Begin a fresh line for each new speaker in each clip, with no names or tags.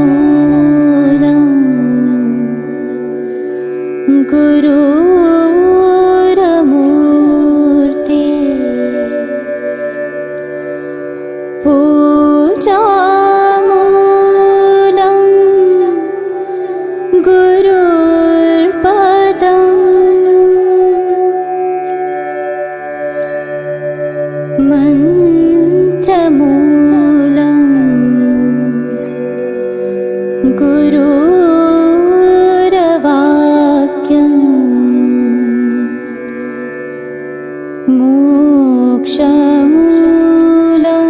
ध्यानमूलं गुरुरमूर्ते पूजामूलं गुरुर्पदम् मन्त्रमूलं गुरुरवाक्यं मोक्षमूलं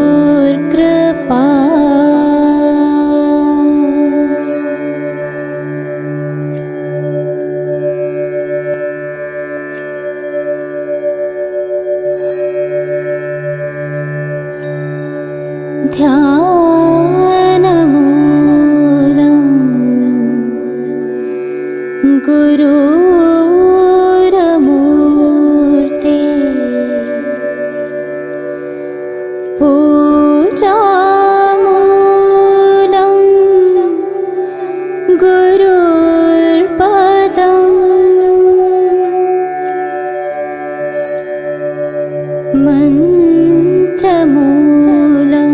गुरुर्कृपा ध्यानमूलं गुरुरमूर्ते पूजामूलं गुरुर्पदम् मन्त्रमूलं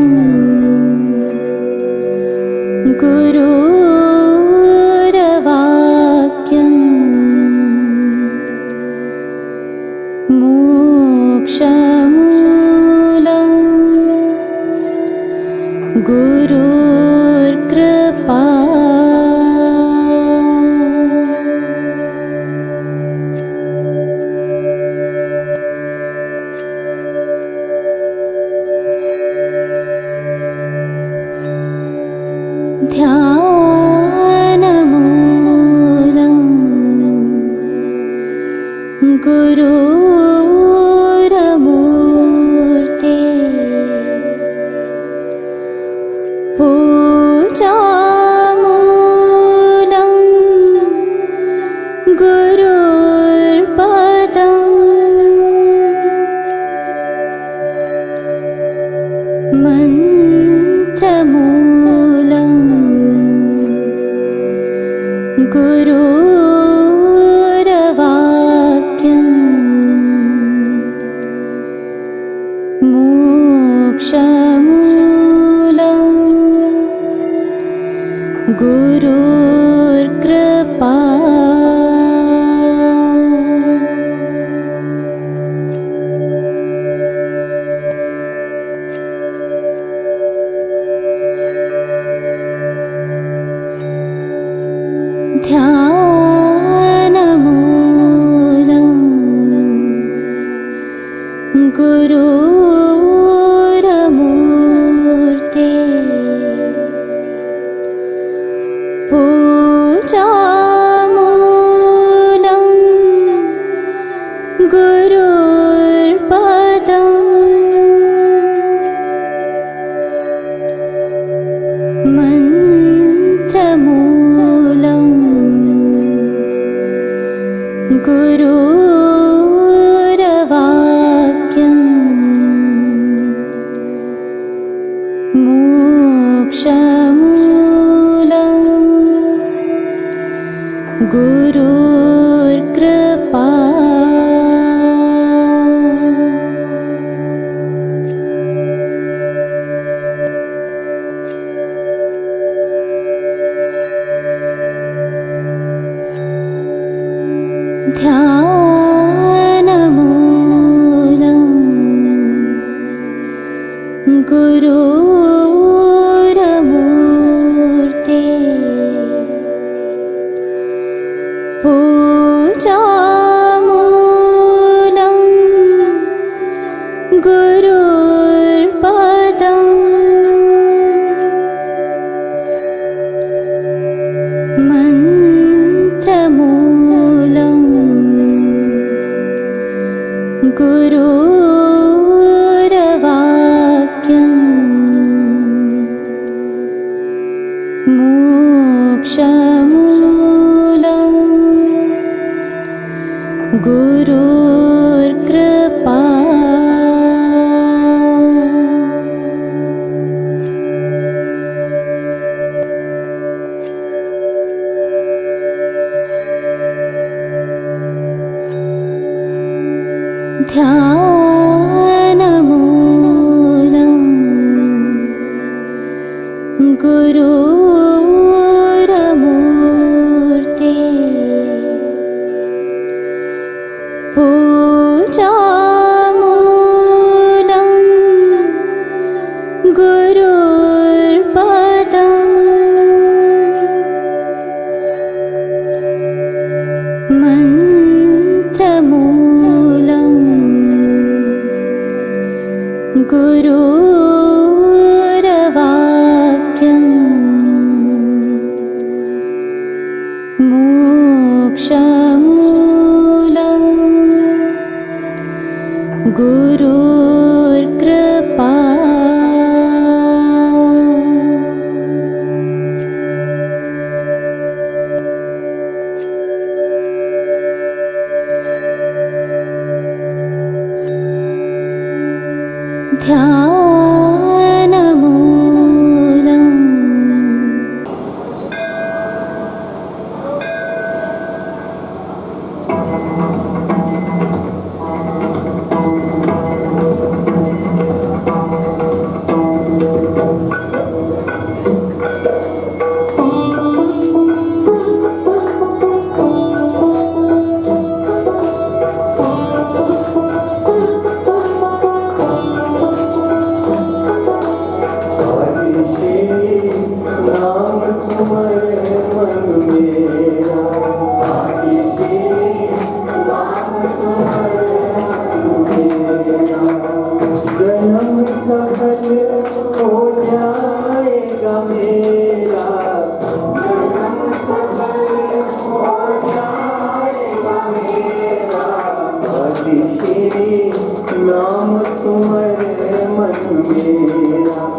गुरुरवाक्यं मोक्षमूलं गुरुर्कृपा ध्यानमूलं गुरुरमूर्ते पूजामूलं गुरुर्पदम् मन्त्रमूलं गुरुरवाक्यं मोक्षमूलं गुरुर्कृपा ध्यानमूलं गुरुरमूर्ते पूजामूलं गुरुर्पदम् मन्त्रमूलं गुरुरवाक्यं मोक्षमूलं गुरुर्कृपा ध्यानमूलं गुरुरमूर्ते पूजामूलं गुरुर्पदम् मन्त्रमूलं गुरुरवाक्यं मोक्षमूलं ध्यानमूलं गुरुरमूर्ते पूजामूलं गुरुर्पदम् मन्त्रमूलं गुरुर्वाक्यम् मोक्षमूलं गुरुर्कृपा ध्यानमूलम्
नाम सुमर मन मेरा नाम सुमर मन मेरा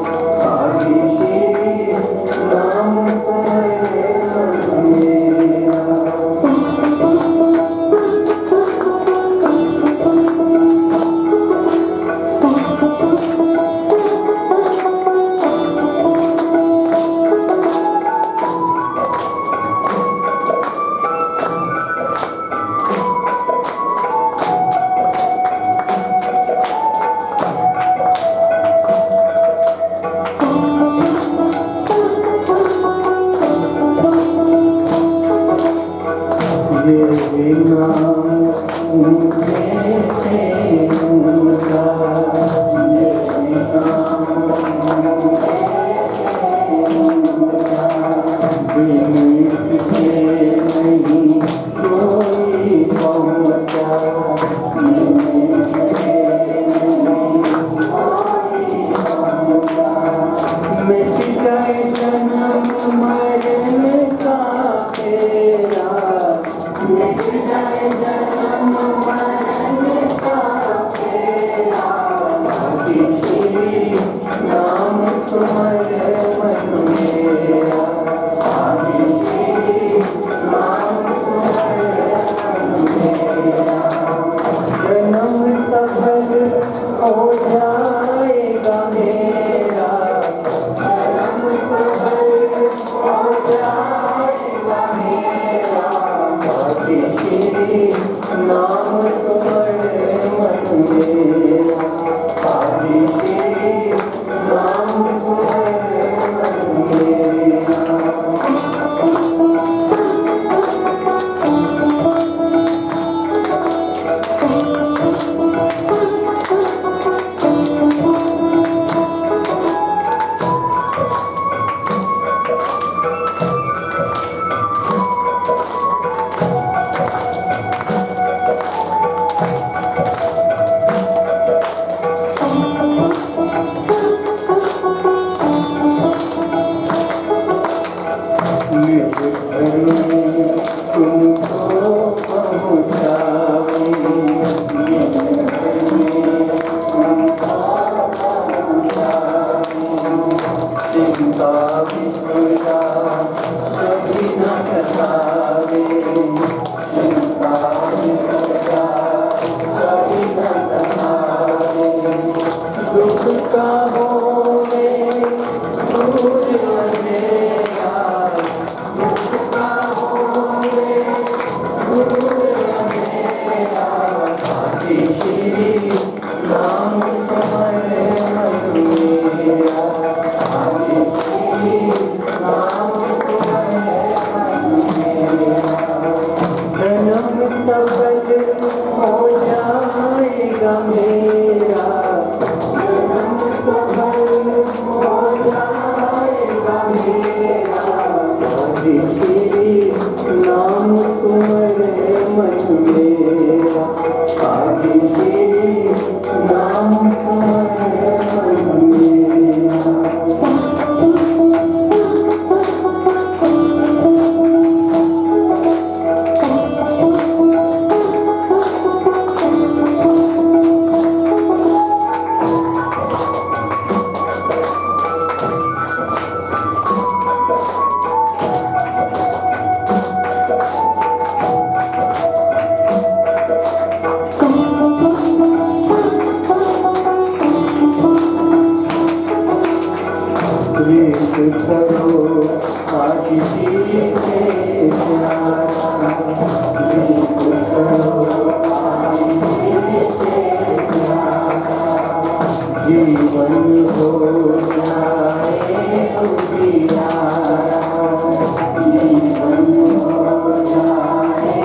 सुमरे मन मेरा आदि श्री नाम सुमरे मन मेरा प्रीत करो आदि श्री से प्यारा प्रीत करो आदि श्री से प्यारा जीवन हो जाए उजियारा जीवन हो जाए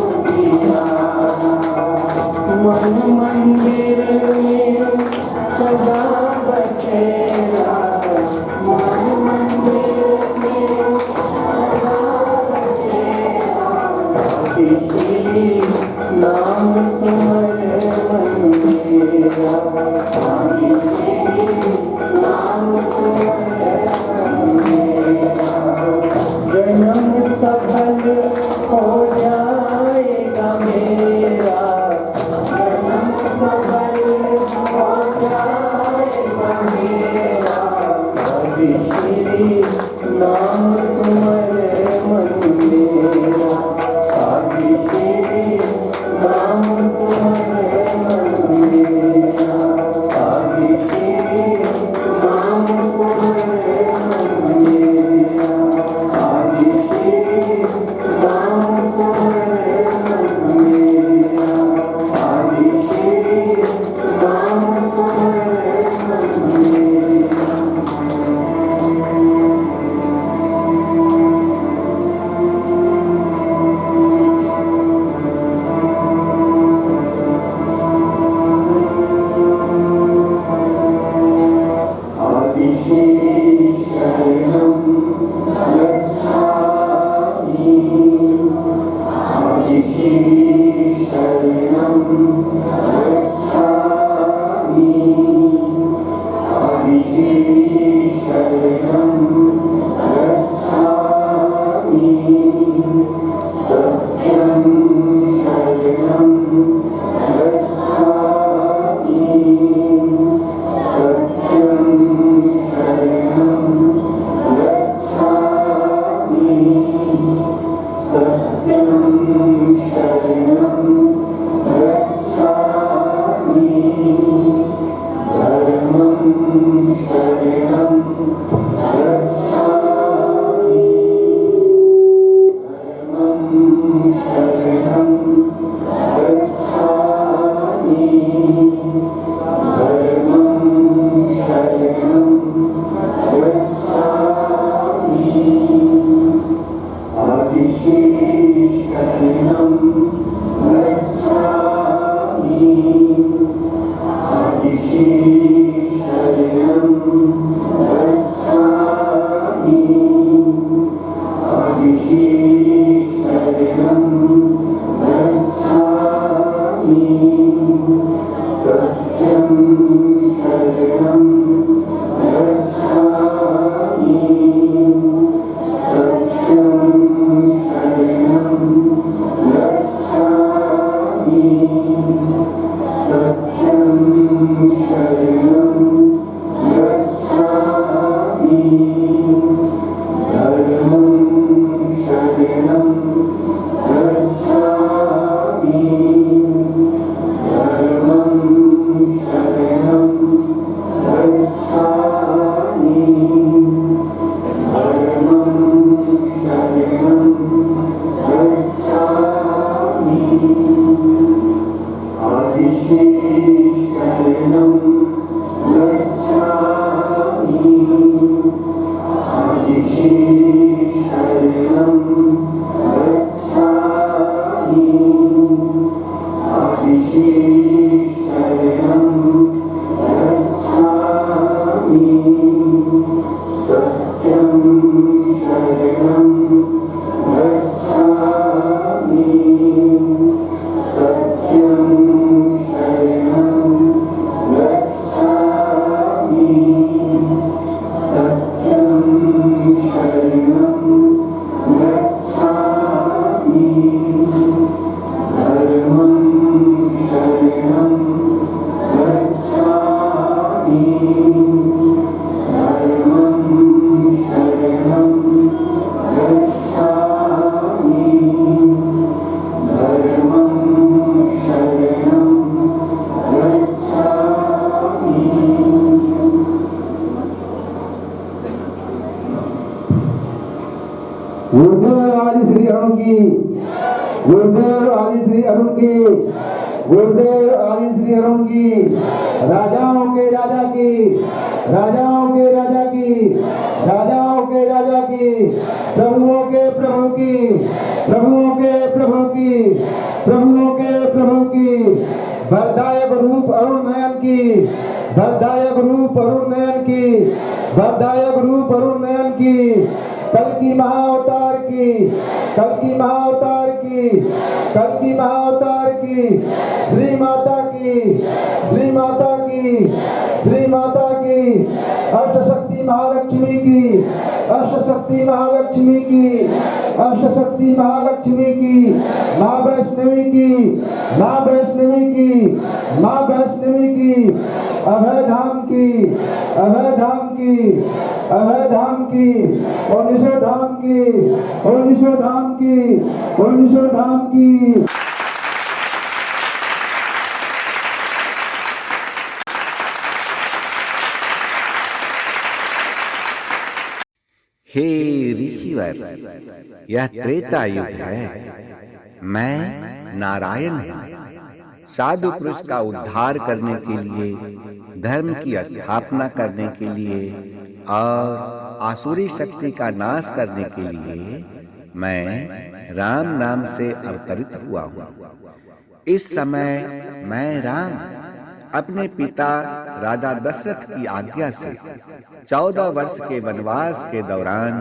उजियारा मन मंदिर में सदा बसेरा नाम सुमरे मन मेरा आदि श्री नाम सुमरे मन मेरा जन्म सफल हो जाएगा मेरा जन्म सफल हो जाएगा मेरा आदि श्री नाम सुमरे मन मेरा आदि श्री नाम सुमरे मन मेरा आदि श्री नाम सुमरे मन मेरा आदि श्री नाम सुमरे मन मेरा आदि श्री नाम सुमरे मन मेरा शरणं गच्छामि
गुरुदेव आदि श्री अरुण की, गुरुदेव आदि श्री अरुण की, राजाओं के राजा की, राजाओं के राजा की, राजाओं के राजा की, प्रभुओं के प्रभु की, प्रभुओं के प्रभु की, प्रभुओं के प्रभु की, वरदायक रूप अरुण नयन की, वरदायक रूप अरुण नयन की, वरदायक रूप अरुण नयन की, कल की महाअवतार की, कल की महाअवतार की, कल की महाअवतार की, श्री माता की, श्री माता की, श्री माता की, अष्टशक्ति महालक्ष्मी की, अष्टशक्ति महालक्ष्मी की, अष्टशक्ति महालक्ष्मी की, माँ वैष्णवी की, माँ वैष्णवी की, माँ वैष्णवी की, अभय धाम की, अभय धाम की, अभय धाम की, ओनिशो धाम की, ओनिशो धाम की, ओनिशो धाम की।
हे ऋषिवर, यह त्रेता युग है। मैं नारायण हूँ। साधु पुरुष का उद्धार करने के लिए, धर्म की स्थापना करने के लिए और आसुरी शक्ति का नाश करने के लिए मैं राम नाम से अवतरित हुआ हूँ। इस समय मैं राम अपने पिता राजा दशरथ की आज्ञा से 14 वर्ष के वनवास के दौरान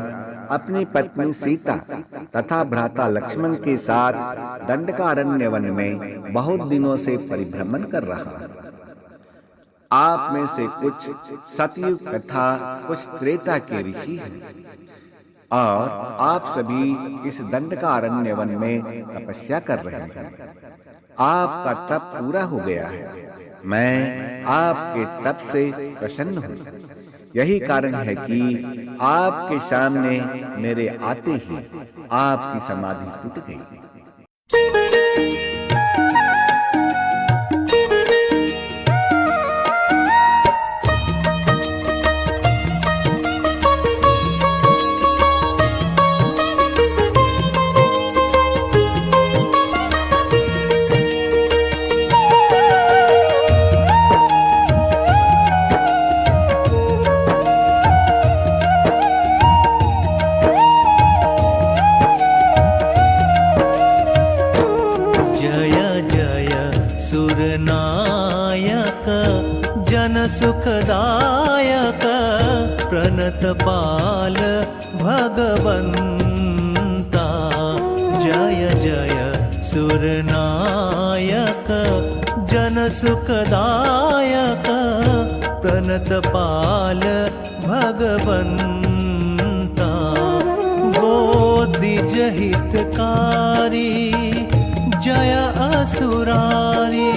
अपनी पत्नी सीता तथा भ्राता लक्ष्मण के साथ दंडकारण्य वन में बहुत दिनों से परिभ्रमण कर रहा हूं। आप में से कुछ सतयुग तथा कुछ त्रेता के ऋषि हैं और आप सभी इस दंडकारण्य वन में तपस्या कर रहे हैं। आपका तप पूरा हो गया है। मैं आपके तप से प्रसन्न हूँ। यही कारण है कि आपके सामने मेरे आते ही आपकी समाधि टूट गई।
सुखदायक प्रणतपाल भगवन्ता, जय जय सुरनायक जन सुखदायक प्रणतपाल भगवन्ता, बोधिज हितकारी जय असुरारी,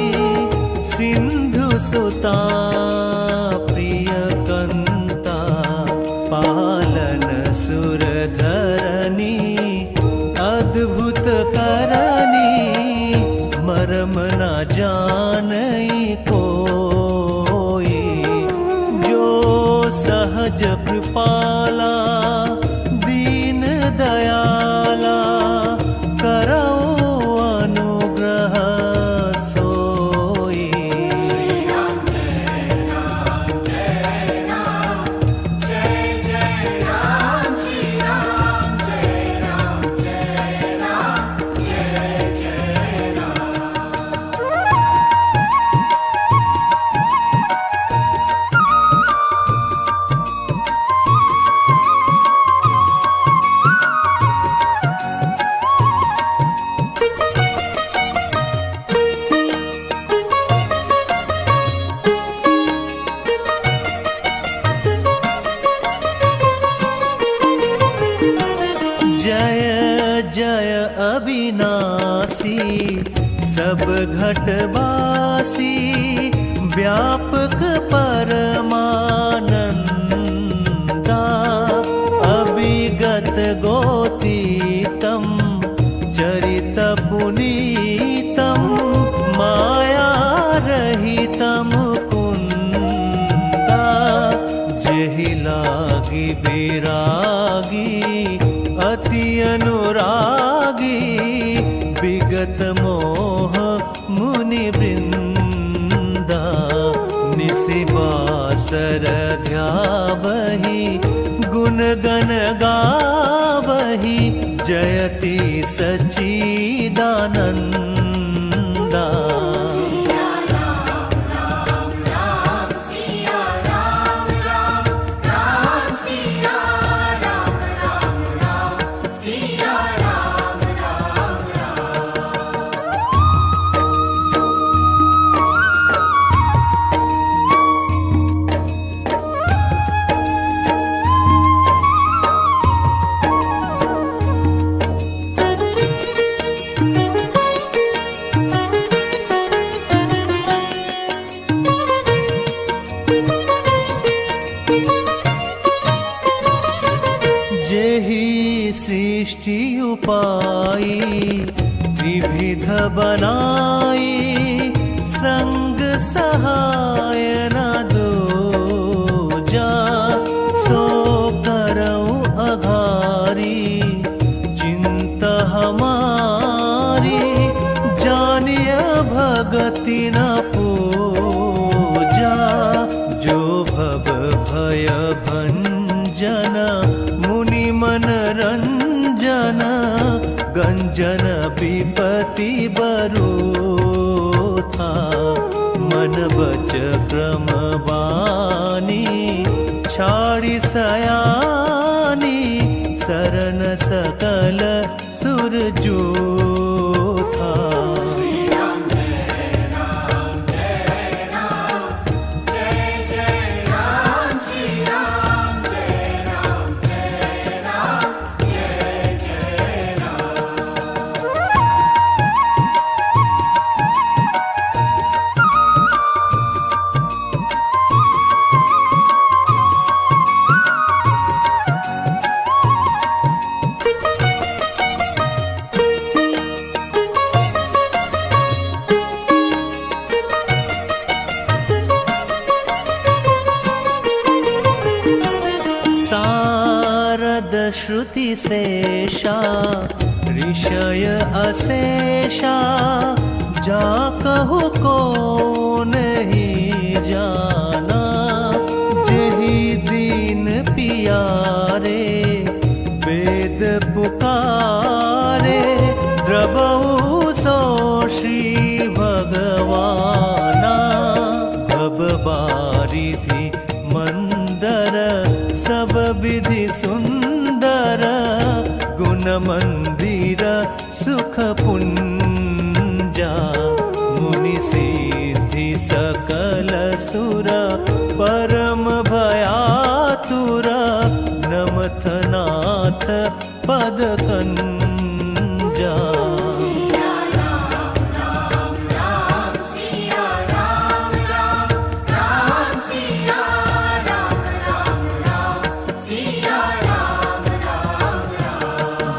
सिंधु सुता प्रिय कंता, पालन सुर धरनी अद्भुत करनी, मरम न जानई कोई, जो सहज कृपाला दीन दयाला, करो अनुग्रह सब घटवासी, व्यापक परमानंदा, अभिगत गोतीतम चरित पुनीतम, माया रहितम कुंदा, जेहि लागी बैरागी अति अनुरागी, विगत मोह मुनि वृंदा, निशिबासर ध्यावहि गुण गण गावहि, जयति सच्चिदानंदा। सृष्टि उपाई त्रिविध बनाई, संग सहाय न दूजा, सो करऊं अघारी चिंता हमारी, जानिय भगति न पूजा, जो भव भय भंजन मुनि मन रंजन, गंजन विपति बरूथा, मन बच क्रम बानी, छाड़ी सयानी, सरन सकल सुर जूथा। श्रुति शेषा ऋषय अशेषा, जा कहु को नहीं जाना, जेहि दीन पियारे वेद पुकारे, द्रवहु सो श्री भगवाना, भव बारिधि मंदर सब विधि सुंदर, गुण मंदिर सुख पुंजा, मुनि सिद्धि सकल सुर, परम भयातुर, नमथ नाथ पद कंजा।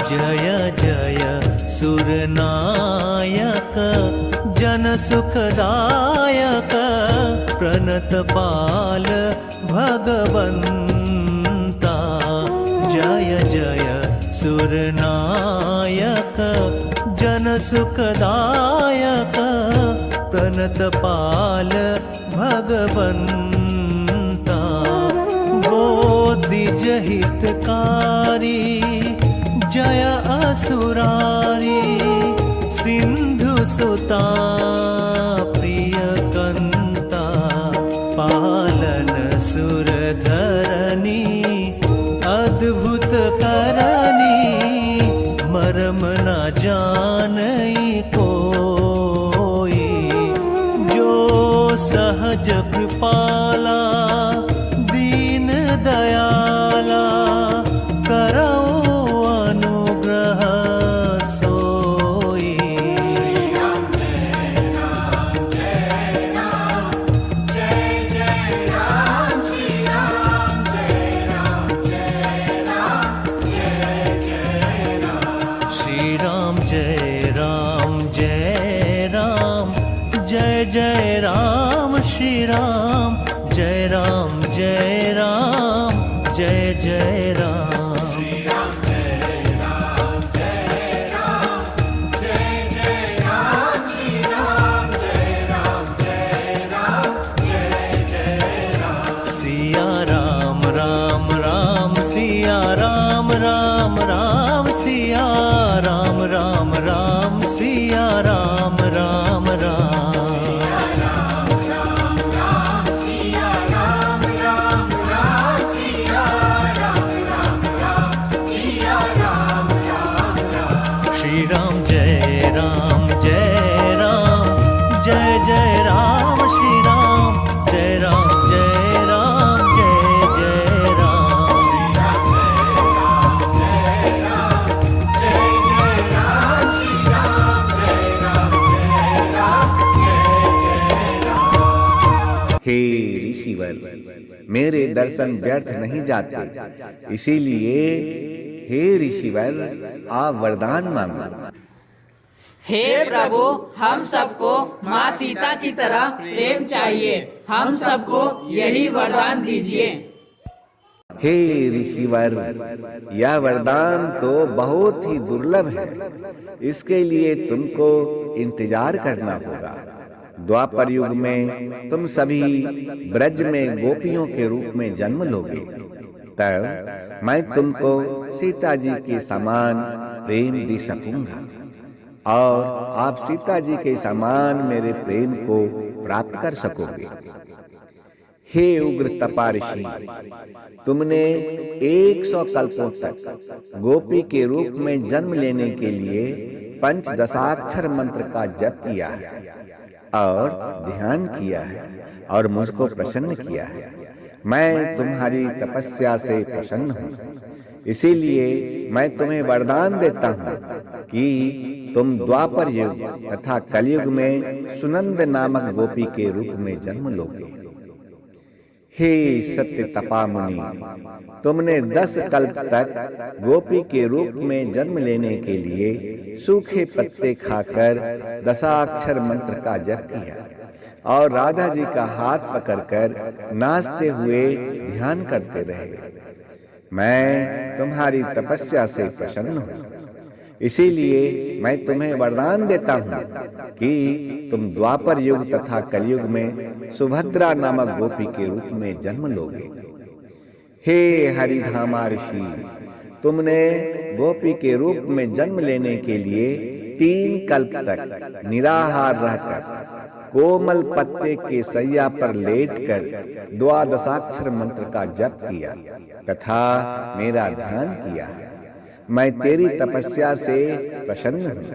जय जय सुरनायक जन सुखदायक, प्रणत पाल भगवंता, जय जय सुरनायक जन सुखदायक, प्रणत पाल भगवंता, बोधिज हितकारी जय असुरारी, सिंधु सुता प्रिय कंता, पालन सुर धरनी अद्भुत करनी, मर्म न जानई कोई, जो सहज कृपाला दीन दयाला, करो अनुग्रह सोई। श्री राम जय राम जय राम, जय जय राम श्री राम, जय राम जय राम, जय जय राम।
श्री राम जय राम जय राम, जय जय
हे ऋषिवर, मेरे दर्शन व्यर्थ नहीं जाते, इसीलिए हे ऋषिवर आप वरदान मांगो।
हे प्रभु, हम सबको माँ सीता की तरह प्रेम चाहिए, हम सबको यही वरदान दीजिए।
हे ऋषिवर, यह वरदान तो बहुत ही दुर्लभ है, इसके लिए तुमको इंतजार करना होगा। द्वापर युग में तुम सभी ब्रज में गोपियों के रूप में जन्म लोगे, तब मैं तुमको सीता जी के समान प्रेम दे सकूंगा और आप सीता जी के समान मेरे प्रेम को प्राप्त कर सकोगे। हे उग्र तपाऋषि, तुमने 100 कल्पों तक गोपी के रूप में जन्म लेने के लिए पंचदशाक्षर मंत्र का जप किया है और ध्यान किया है और मुझको प्रसन्न किया है। मैं तुम्हारी तपस्या से प्रसन्न हूँ, इसीलिए मैं तुम्हें वरदान देता हूँ कि तुम द्वापर युग तथा कलयुग में सुनंद नामक गोपी के रूप में जन्म लोगे। हे सत्य तपा मुनि, तुमने 10 कल्प तक गोपी के रूप में जन्म लेने के लिए सूखे पत्ते खाकर दशाक्षर मंत्र का जप किया और राधा जी का हाथ पकड़कर नाचते हुए ध्यान करते रहे। मैं तुम्हारी तपस्या से प्रसन्न हूँ, इसीलिए मैं तुम्हें वरदान देता हूँ कि तुम द्वापर युग तथा कलयुग में सुभद्रा नामक गोपी के रूप में जन्म लोगे। हे हरिधामा ऋषि, तुमने गोपी के रूप में जन्म लेने के लिए 3 कल्प तक निराहार रहकर कोमल पत्ते के सैया पर लेटकर द्वादशाक्षर मंत्र का जप किया तथा मेरा ध्यान किया। मैं तेरी तपस्या से प्रसन्न हूँ,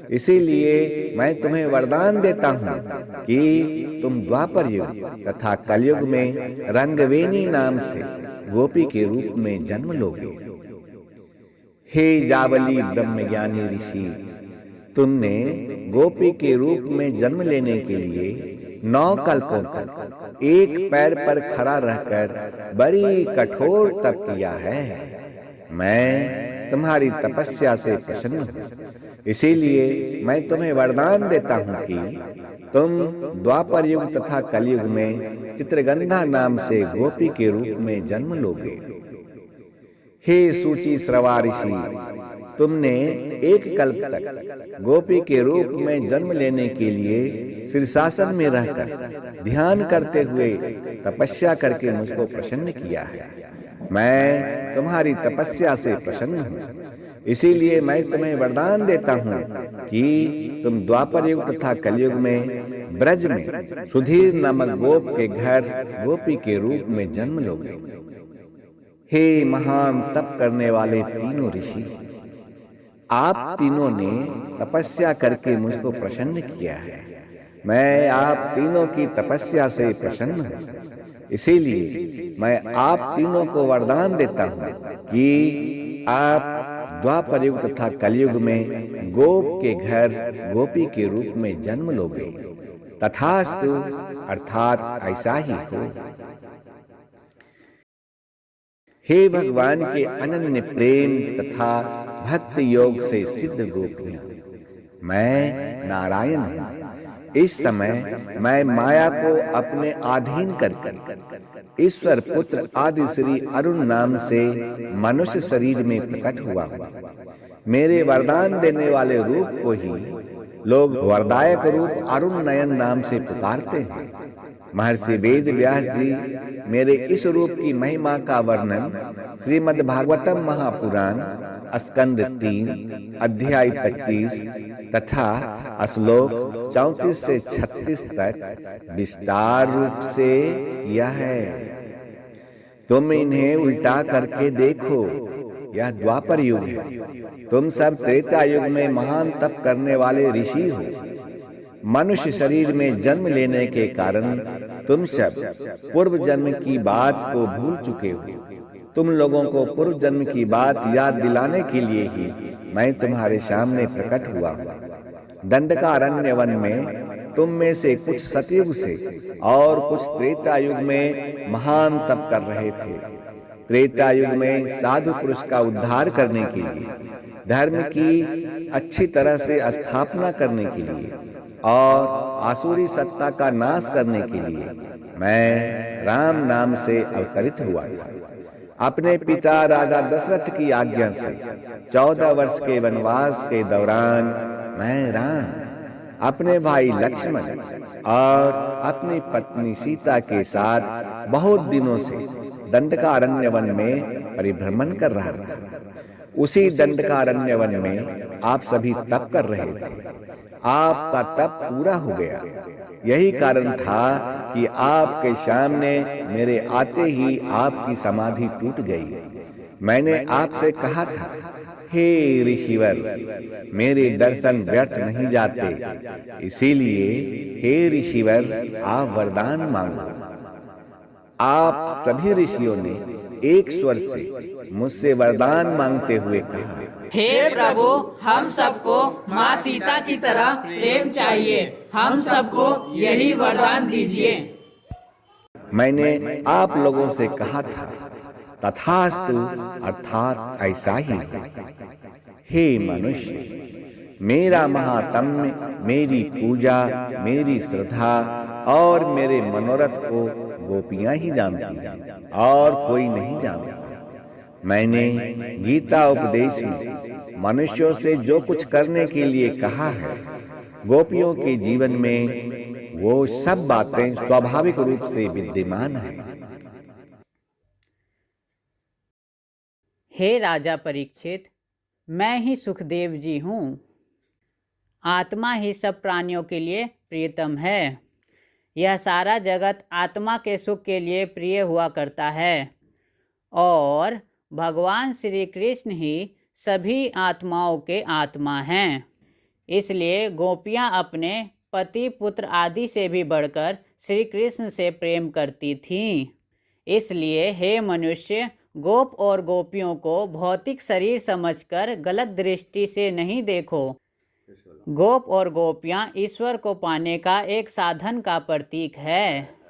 इसीलिए मैं तुम्हें वरदान देता हूँ कि तुम द्वापर युग तथा कलयुग में रंगवेणी नाम से गोपी के रूप में जन्म लोगे। हे जावली ब्रह्मज्ञानी ऋषि, तुमने गोपी के रूप में जन्म लेने के लिए 9 कल्पों तक एक पैर पर खड़ा रहकर बड़ी कठोर तप किया है। मैं तुम्हारी तपस्या से प्रसन्न हूँ, इसीलिए मैं तुम्हें वरदान देता हूँ कि तुम द्वापर युग तथा कलयुग में चित्रगंधा नाम से गोपी के रूप में जन्म लोगे। हे सूची श्रवा ऋषि, तुमने 1 कल्प तक गोपी के रूप में जन्म लेने के लिए शीर्षासन में रहकर ध्यान करते हुए तपस्या करके मुझको प्रसन्न किया है। मैं तुम्हारी तपस्या से प्रसन्न हूँ, इसीलिए मैं तुम्हें वरदान देता हूँ कि तुम द्वापर युग तथा कलयुग में ब्रज में सुधीर नामक गोप के घर गोपी के रूप में जन्म लोगे। हे महान तप करने वाले तीनों ऋषि, आप तीनों ने तपस्या करके मुझको प्रसन्न किया है। मैं आप तीनों की तपस्या से प्रसन्न हूँ, इसीलिए मैं आप तीनों को वरदान देता हूँ कि आप द्वापर युग तथा कलयुग में गोप के घर गोपी के रूप में जन्म लोगे। तथास्तु, अर्थात ऐसा ही हो। हे भगवान के अनन्य प्रेम तथा भक्ति योग से सिद्ध गोपियां, मैं नारायण हूँ। इस समय मैं माया को अपने अधीन करके ईश्वर पुत्र आदि श्री अरुण नाम से मनुष्य शरीर में प्रकट हुआ हूँ। मेरे वरदान देने वाले रूप को ही लोग वरदायक रूप अरुण नयन नाम से पुकारते हैं। महर्षि वेद व्यास जी मेरे इस रूप की महिमा का वर्णन श्रीमद् भागवतम महापुराण स्कंद 3 अध्याय 25 तथा श्लोक 34 से 36 तक विस्तार रूप से किया है। तुम इन्हें उल्टा करके देखो, यह द्वापर युग है। तुम सब त्रेता युग में महान तप करने वाले ऋषि हो। मनुष्य शरीर में जन्म लेने के कारण तुम सब पूर्व जन्म की बात को भूल चुके हो। तुम लोगों को पूर्व जन्म की बात याद दिलाने के लिए ही मैं तुम्हारे सामने प्रकट हुआ हूँ। दंडकारण्य वन में तुम में से कुछ सतयुग से और कुछ त्रेता युग में महान तप कर रहे थे। त्रेता युग में साधु पुरुष का उद्धार करने के लिए, धर्म की अच्छी तरह से स्थापना करने के लिए और आसुरी सत्ता का नाश करने के लिए मैं राम नाम से अवतरित हुआ था। अपने पिता राजा दशरथ की आज्ञा से 14 वर्ष के वनवास के दौरान मैं राम अपने भाई लक्ष्मण और अपनी पत्नी सीता के साथ बहुत दिनों से दंडकारण्य वन में परिभ्रमण कर रहा था। उसी दंडकारण्य वन में आप सभी तप कर रहे थे। आपका तप पूरा हो गया। यही कारण था कि आपके सामने मेरे आते ही आपकी समाधि टूट गई। मैंने आपसे कहा था, हे ऋषिवर, मेरे दर्शन व्यर्थ नहीं जाते, इसीलिए हे ऋषिवर आप वरदान मांगो। आप सभी ऋषियों ने एक स्वर से मुझसे वरदान मांगते हुए कहा,
हे प्रभु, हम सबको माँ सीता की तरह प्रेम चाहिए, हम सबको यही वरदान दीजिए।
मैंने आप लोगों से कहा था, तथास्तु, अर्थात ऐसा ही। हे मनुष्य, मेरा महात्म्य, मेरी पूजा, मेरी श्रद्धा और मेरे मनोरथ को गोपियां ही जानती हैं और कोई नहीं जानता। मैंने गीता उपदेश में मनुष्यों से जो कुछ करने के लिए कहा है, गोपियों के जीवन में वो सब बातें स्वाभाविक रूप से विद्यमान हैं।
हे राजा परीक्षित, मैं ही सुखदेव जी हूँ। आत्मा ही सब प्राणियों के लिए प्रियतम है। यह सारा जगत आत्मा के सुख के लिए प्रिय हुआ करता है और भगवान श्री कृष्ण ही सभी आत्माओं के आत्मा हैं। इसलिए गोपियाँ अपने पति, पुत्र आदि से भी बढ़कर श्री कृष्ण से प्रेम करती थीं। इसलिए हे मनुष्य, गोप और गोपियों को भौतिक शरीर समझकर गलत दृष्टि से नहीं देखो। गोप और गोपियाँ ईश्वर को पाने का एक साधन का प्रतीक है।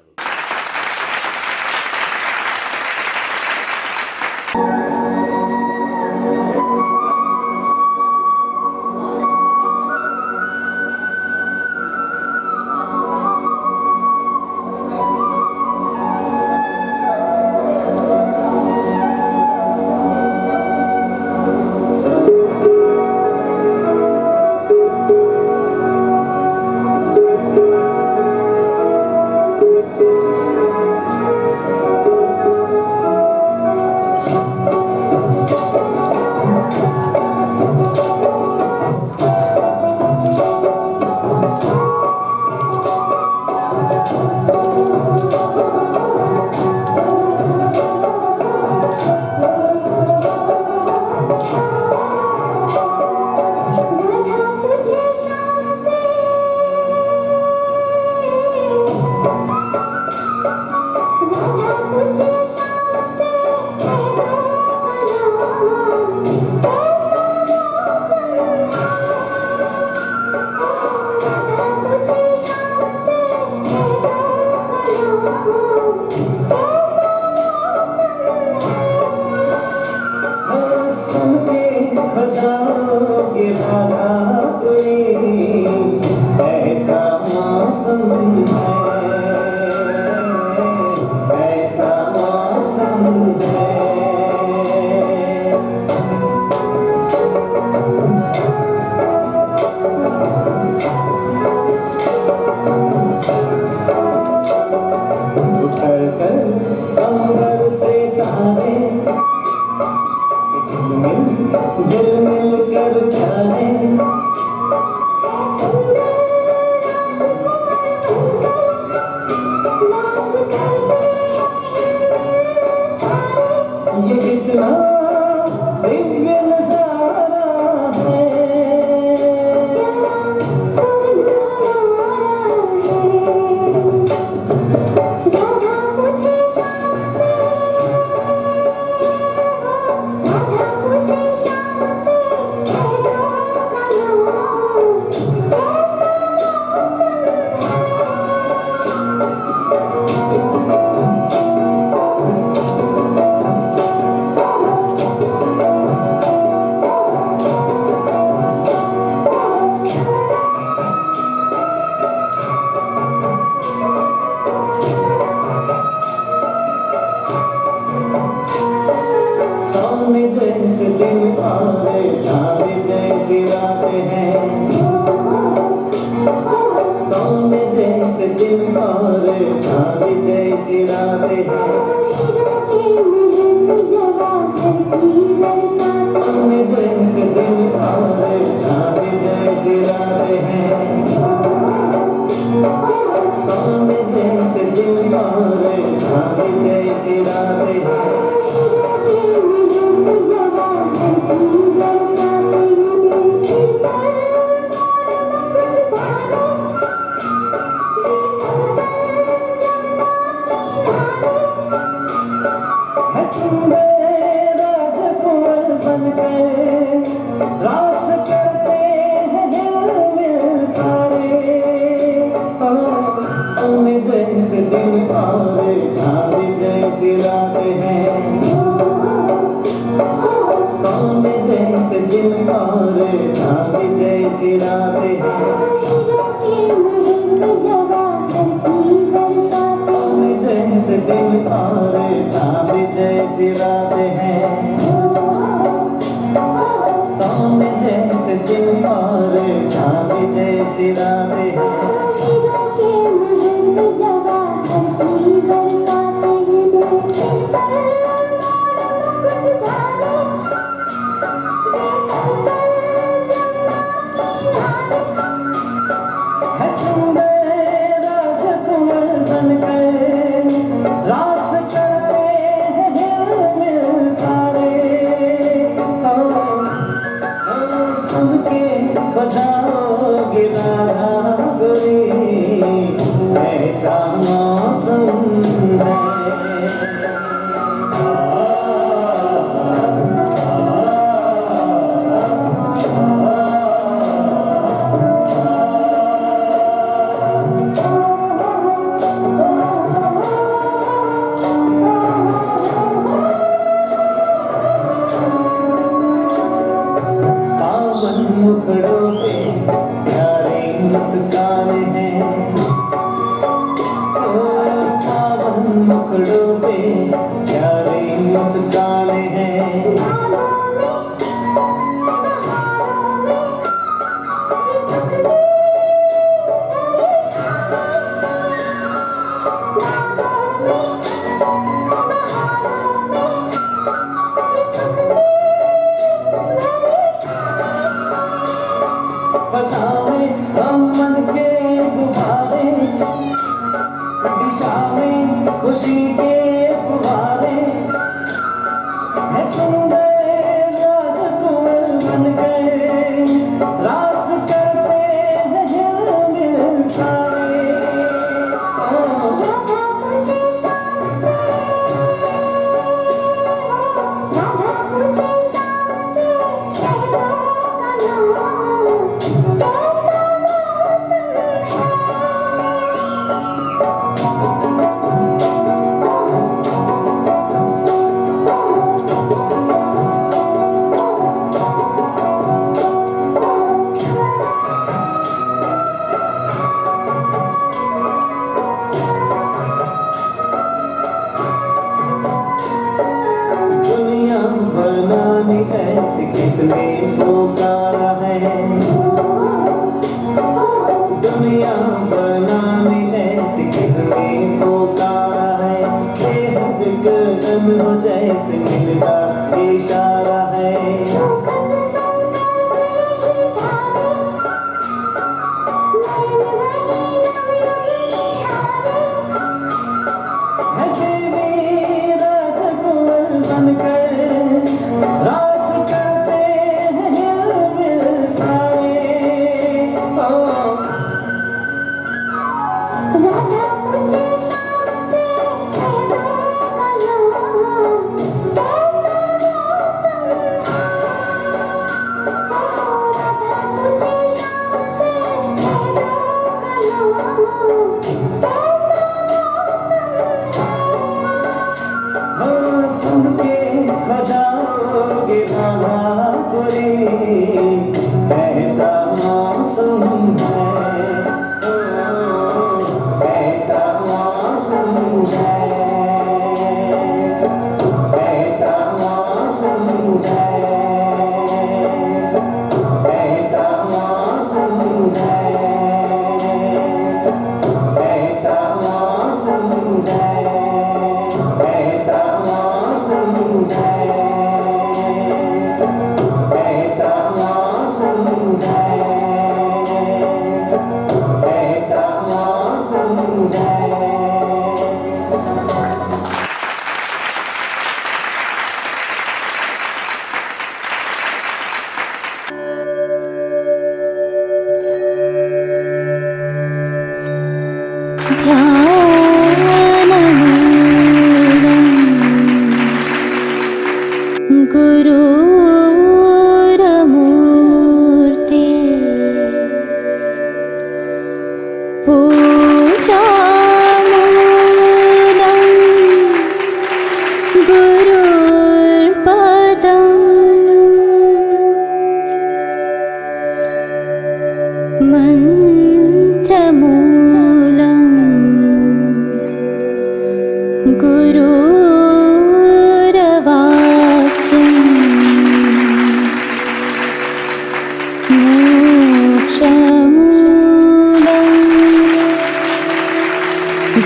सोने जैसे दिल और चांद जैसी रातें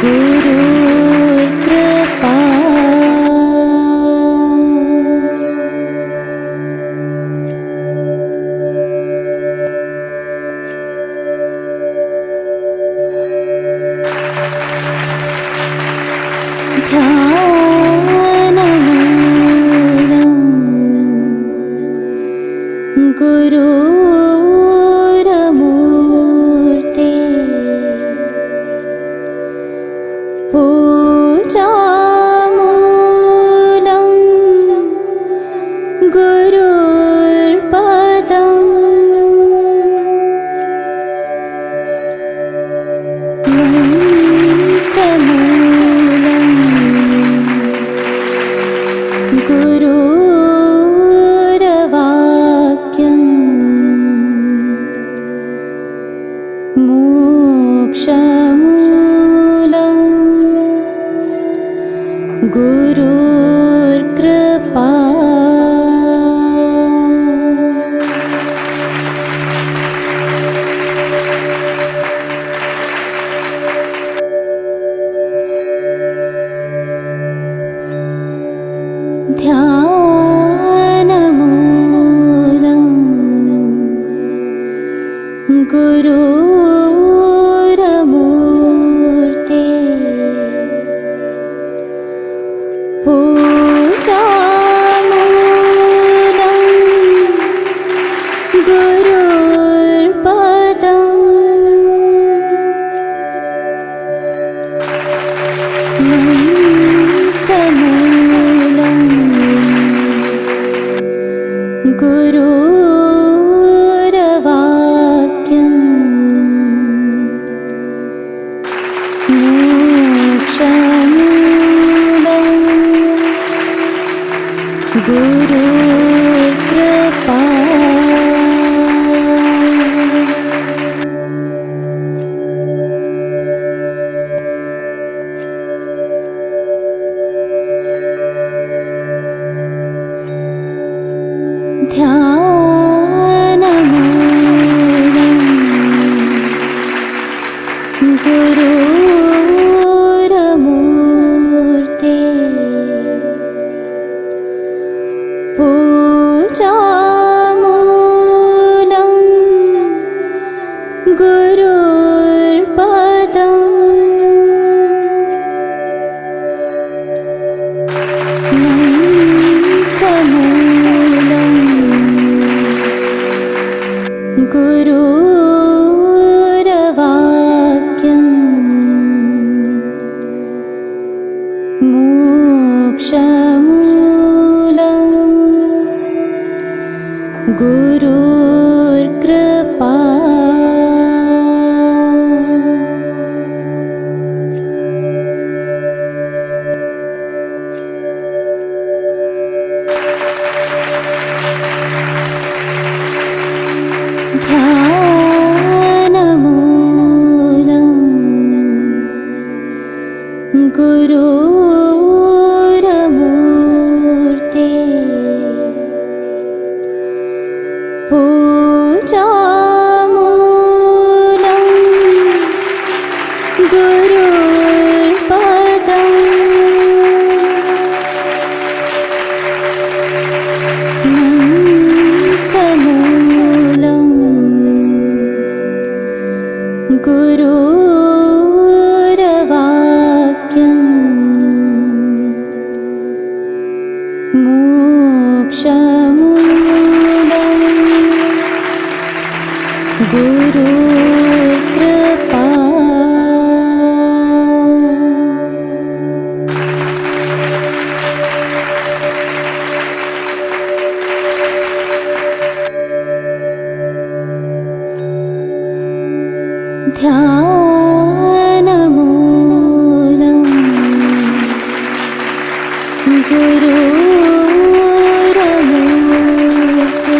गुरुर्कृपा ध्यानमूलं गुरुरमूर्ते पूजामूलं गुरुर्पदम् मन्त्रमूलं गुरुर्वाक्यम् मोक्षमूलं गुरुर्कृपा ध्यानमूलं गुरुरमूर्ते पूजामूलं गुरुर्पदम् मन्त्रमूलं गुरुर्वाक्यम् मोक्षमूलं गुरुर्कृपा ध्यानमूलं गुरुरमूर्ते पूजामूलं गुरुर्पदम् मन्त्रमूलं गुरुर्वाक्यम् मोक्षमूलं गुरुर्कृपा ध्यानमूलं गुरुरमूर्ते पूजामूलं गुरुर्पदम् मन्त्रमूलं गुरुर्वाक्यम् मोक्षमूलं गुरुर्कृपा ध्यानमूलं गुरुरमूर्ते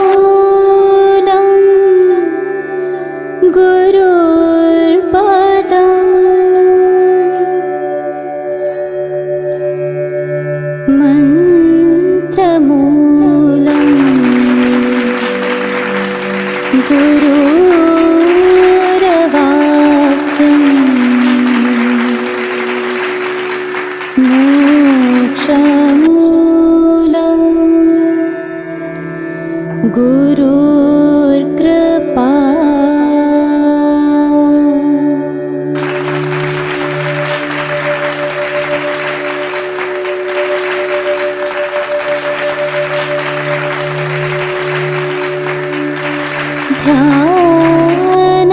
पूजामूलं गुरुर्पदम् मन्त्रमूलं गुरुर्वाक्यं मोक्षमूलम् गुरुर्कृपा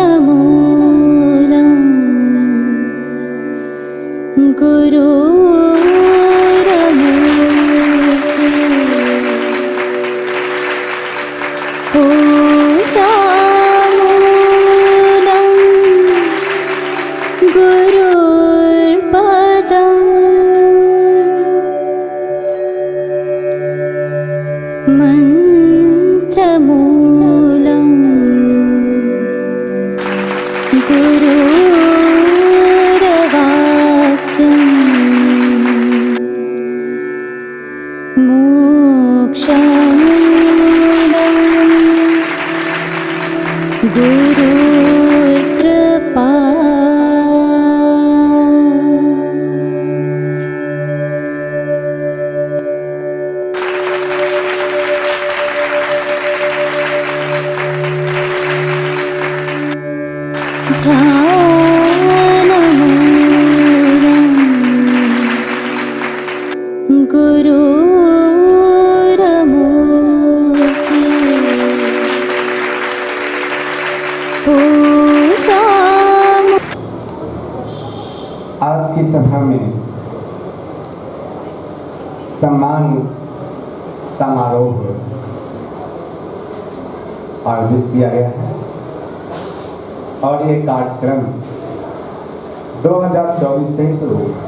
ध्यानमूलम् गुरुरमूर्तिः पूजामूलं गुरुर्पदम् मन्त्रमूलं गुरुर्वाक्यं मोक्षमूलं गुरुर्कृपा ध्यानमूलं गुरुरमूर्तिः पूजामूलम्।
आज की सभा में सम्मान समारोह आयोजित किया गया है और ये कार्यक्रम 2024 से ही शुरू हुआ।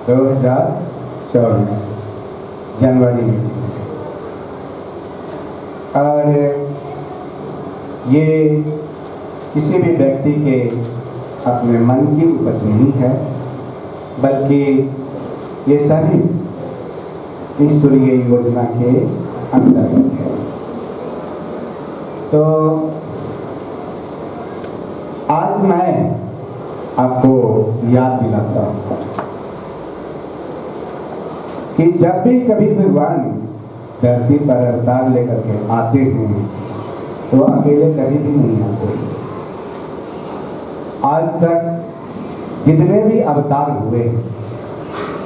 2024 जनवरी में और ये किसी भी व्यक्ति के अपने मन की उपज नहीं है, बल्कि ये सभी ईश्वरीय योजना के अंतर्गत है। तो आज मैं आपको याद दिलाता हूँ कि जब भी कभी भगवान धरती पर अवतार लेकर के आते हैं तो अकेले कभी भी नहीं आते। आज तक जितने भी अवतार हुए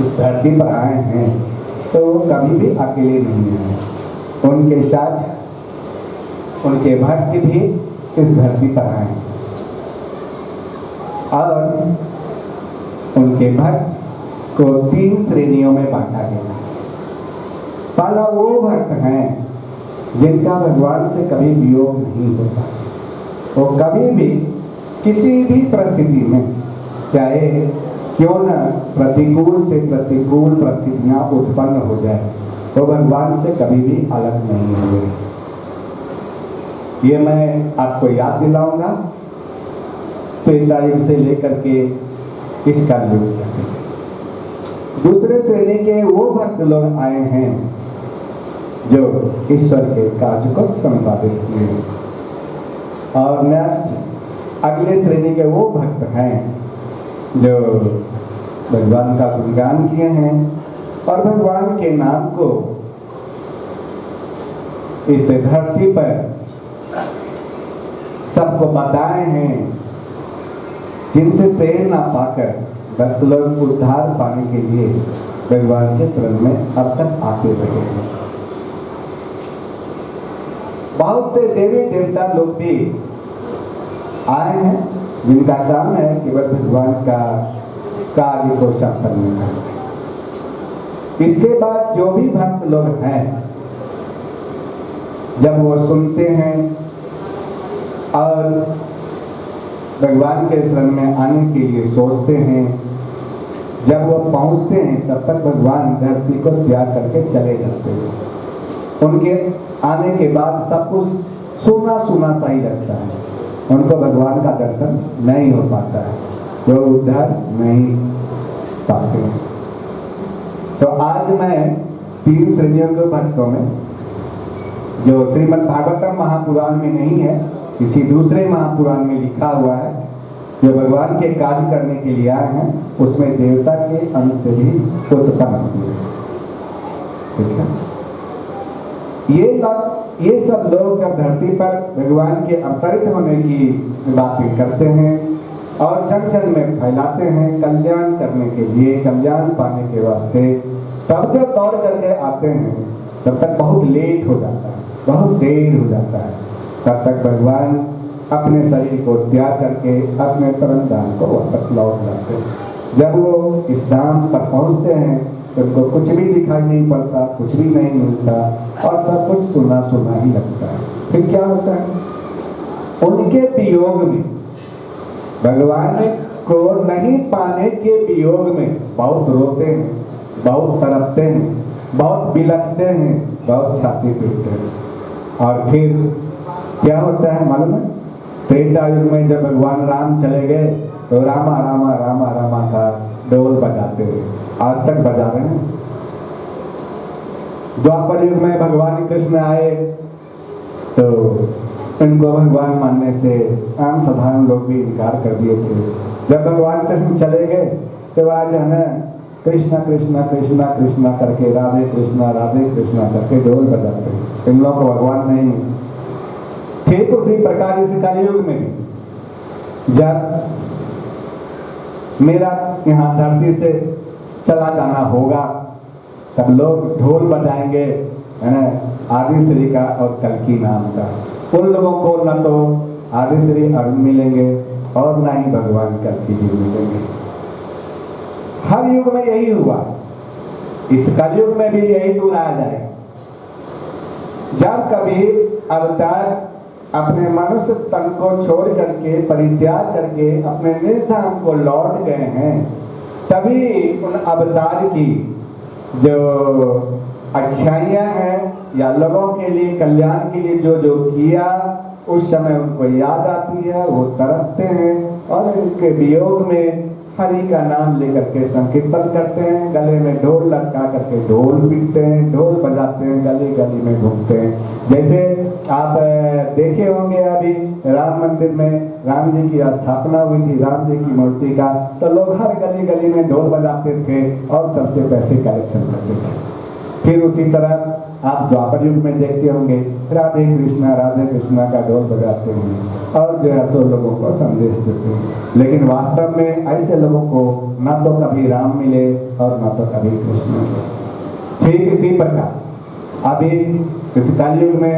इस धरती पर आए हैं तो वो कभी भी अकेले नहीं आए। उनके साथ उनके भक्त भी इस धरती पर आए और उनके भक्त को 3 श्रेणियों में बांटा गया। पहला वो भक्त हैं जिनका भगवान से कभी वियोग नहीं होता। वो कभी भी किसी भी परिस्थिति में, चाहे क्यों न प्रतिकूल से प्रतिकूल परिस्थितियां उत्पन्न हो जाए, तो भगवान से कभी भी अलग नहीं हुए। ये मैं आपको याद दिलाऊंगा त्रेता युग से लेकर के इस कलयुग तक। दूसरे श्रेणी के वो भक्त लोग आए हैं जो ईश्वर के कार्य को संपादित किए, और नेक्स्ट अगले श्रेणी के वो भक्त हैं जो भगवान का गुणगान किए हैं और भगवान के नाम को इस धरती पर सबको बताए हैं, जिनसे प्रेरणा पाकर भक्त लोग उद्धार पाने के लिए भगवान के शरण में अब तक आते रहे हैं। बहुत से देवी देवता लोग भी आए हैं जिनका काम है केवल भगवान का कार्य को संपन्न करना। इसके बाद जो भी भक्त लोग हैं, जब वो सुनते हैं और भगवान के शरण में आने के लिए सोचते हैं, जब वो पहुंचते हैं तब तक भगवान धरती को त्याग करके चले जाते हैं। उनके आने के बाद सब कुछ सूना सूना सा ही लगता है, उनको भगवान का दर्शन नहीं हो पाता है, वो उद्धार नहीं पाते हैं। तो आज मैं 3 श्रेणियों के भक्तों में जो श्रीमद् भागवतम महापुराण में नहीं है, किसी दूसरे महापुराण में लिखा हुआ है, जो भगवान के कार्य करने के लिए आए हैं, उसमें देवता के अंश से भी उत्पन्न हुए। ठीक है, ये सब लोग जब धरती पर भगवान के अवतरित होने की बातें करते हैं और जन जन में फैलाते हैं कल्याण करने के लिए, कल्याण पाने के वास्ते, तब जब दौड़ करके आते हैं तब तक बहुत लेट हो जाता है, बहुत देर हो जाता है। तब तक भगवान अपने शरीर को त्याग करके अपने परम धाम को वापस लौट जाते हैं। जब वो इस धाम पर पहुंचते हैं तो उनको कुछ भी दिखाई नहीं पड़ता, कुछ भी नहीं मिलता और सब कुछ सुना सुना ही लगता है। फिर क्या होता है? उनके वियोग में, भगवान को नहीं पाने के वियोग में बहुत रोते हैं, बहुत तड़पते हैं, बहुत बिलखते हैं, बहुत छाती पीटते हैं। और फिर क्या होता है मालूम है? त्रेता युग में जब भगवान राम चले गए तो रामा रामा रामा रामा का ढोल बजाते हुए आज तक बजा रहे हैं। द्वापर युग में भगवान कृष्ण आए तो इनको भगवान मानने से आम साधारण लोग भी इनकार कर दिए थे। जब भगवान कृष्ण चले गए तो आज हमें कृष्णा कृष्णा कृष्णा कृष्णा करके राधे कृष्णा करके ढोल बजाते हैं। इन लोगों को भगवान नहीं। ठीक उसी प्रकार इस कलयुग में जब मेरा यहाँ धरती से चला जाना होगा तब लोग ढोल बजाएंगे, है ना, आदि श्री का और कल्कि नाम का। उन लोगों को न तो आदि श्री अरुण मिलेंगे और न ही भगवान कल्कि जी मिलेंगे। हर युग में यही हुआ, इस कलयुग में भी यही दोहराया जाएगा। जब कभी अवतार अपने मनुष्य तन को छोड़ करके, परित्याग करके अपने निज धाम को लौट गए हैं, तभी उन अवतार की जो अच्छाइयाँ हैं या लोगों के लिए कल्याण के लिए जो जो किया उस समय उनको याद आती है, वो तड़पते हैं और उनके वियोग में हरि का नाम लेकर के संकीर्तन करते हैं, गले में ढोल लटका करके ढोल पीटते हैं, ढोल बजाते हैं, गली गली में घूमते हैं। जैसे आप देखे होंगे अभी राम मंदिर में राम जी की स्थापना हुई थी, राम जी की मूर्ति का, तो लोग हर गली गली में ढोल बजाते थे और सबसे पैसे कलेक्शन करते थे। फिर उसी तरह आप द्वापर युग में देखते होंगे राधे कृष्णा का ढोल बजाते हैं और जो है सो लोगों को संदेश देते हैं। लेकिन वास्तव में ऐसे लोगों को न तो कभी राम मिले और न तो कभी कृष्ण मिले। ठीक इसी प्रकार अभी इस कलयुग में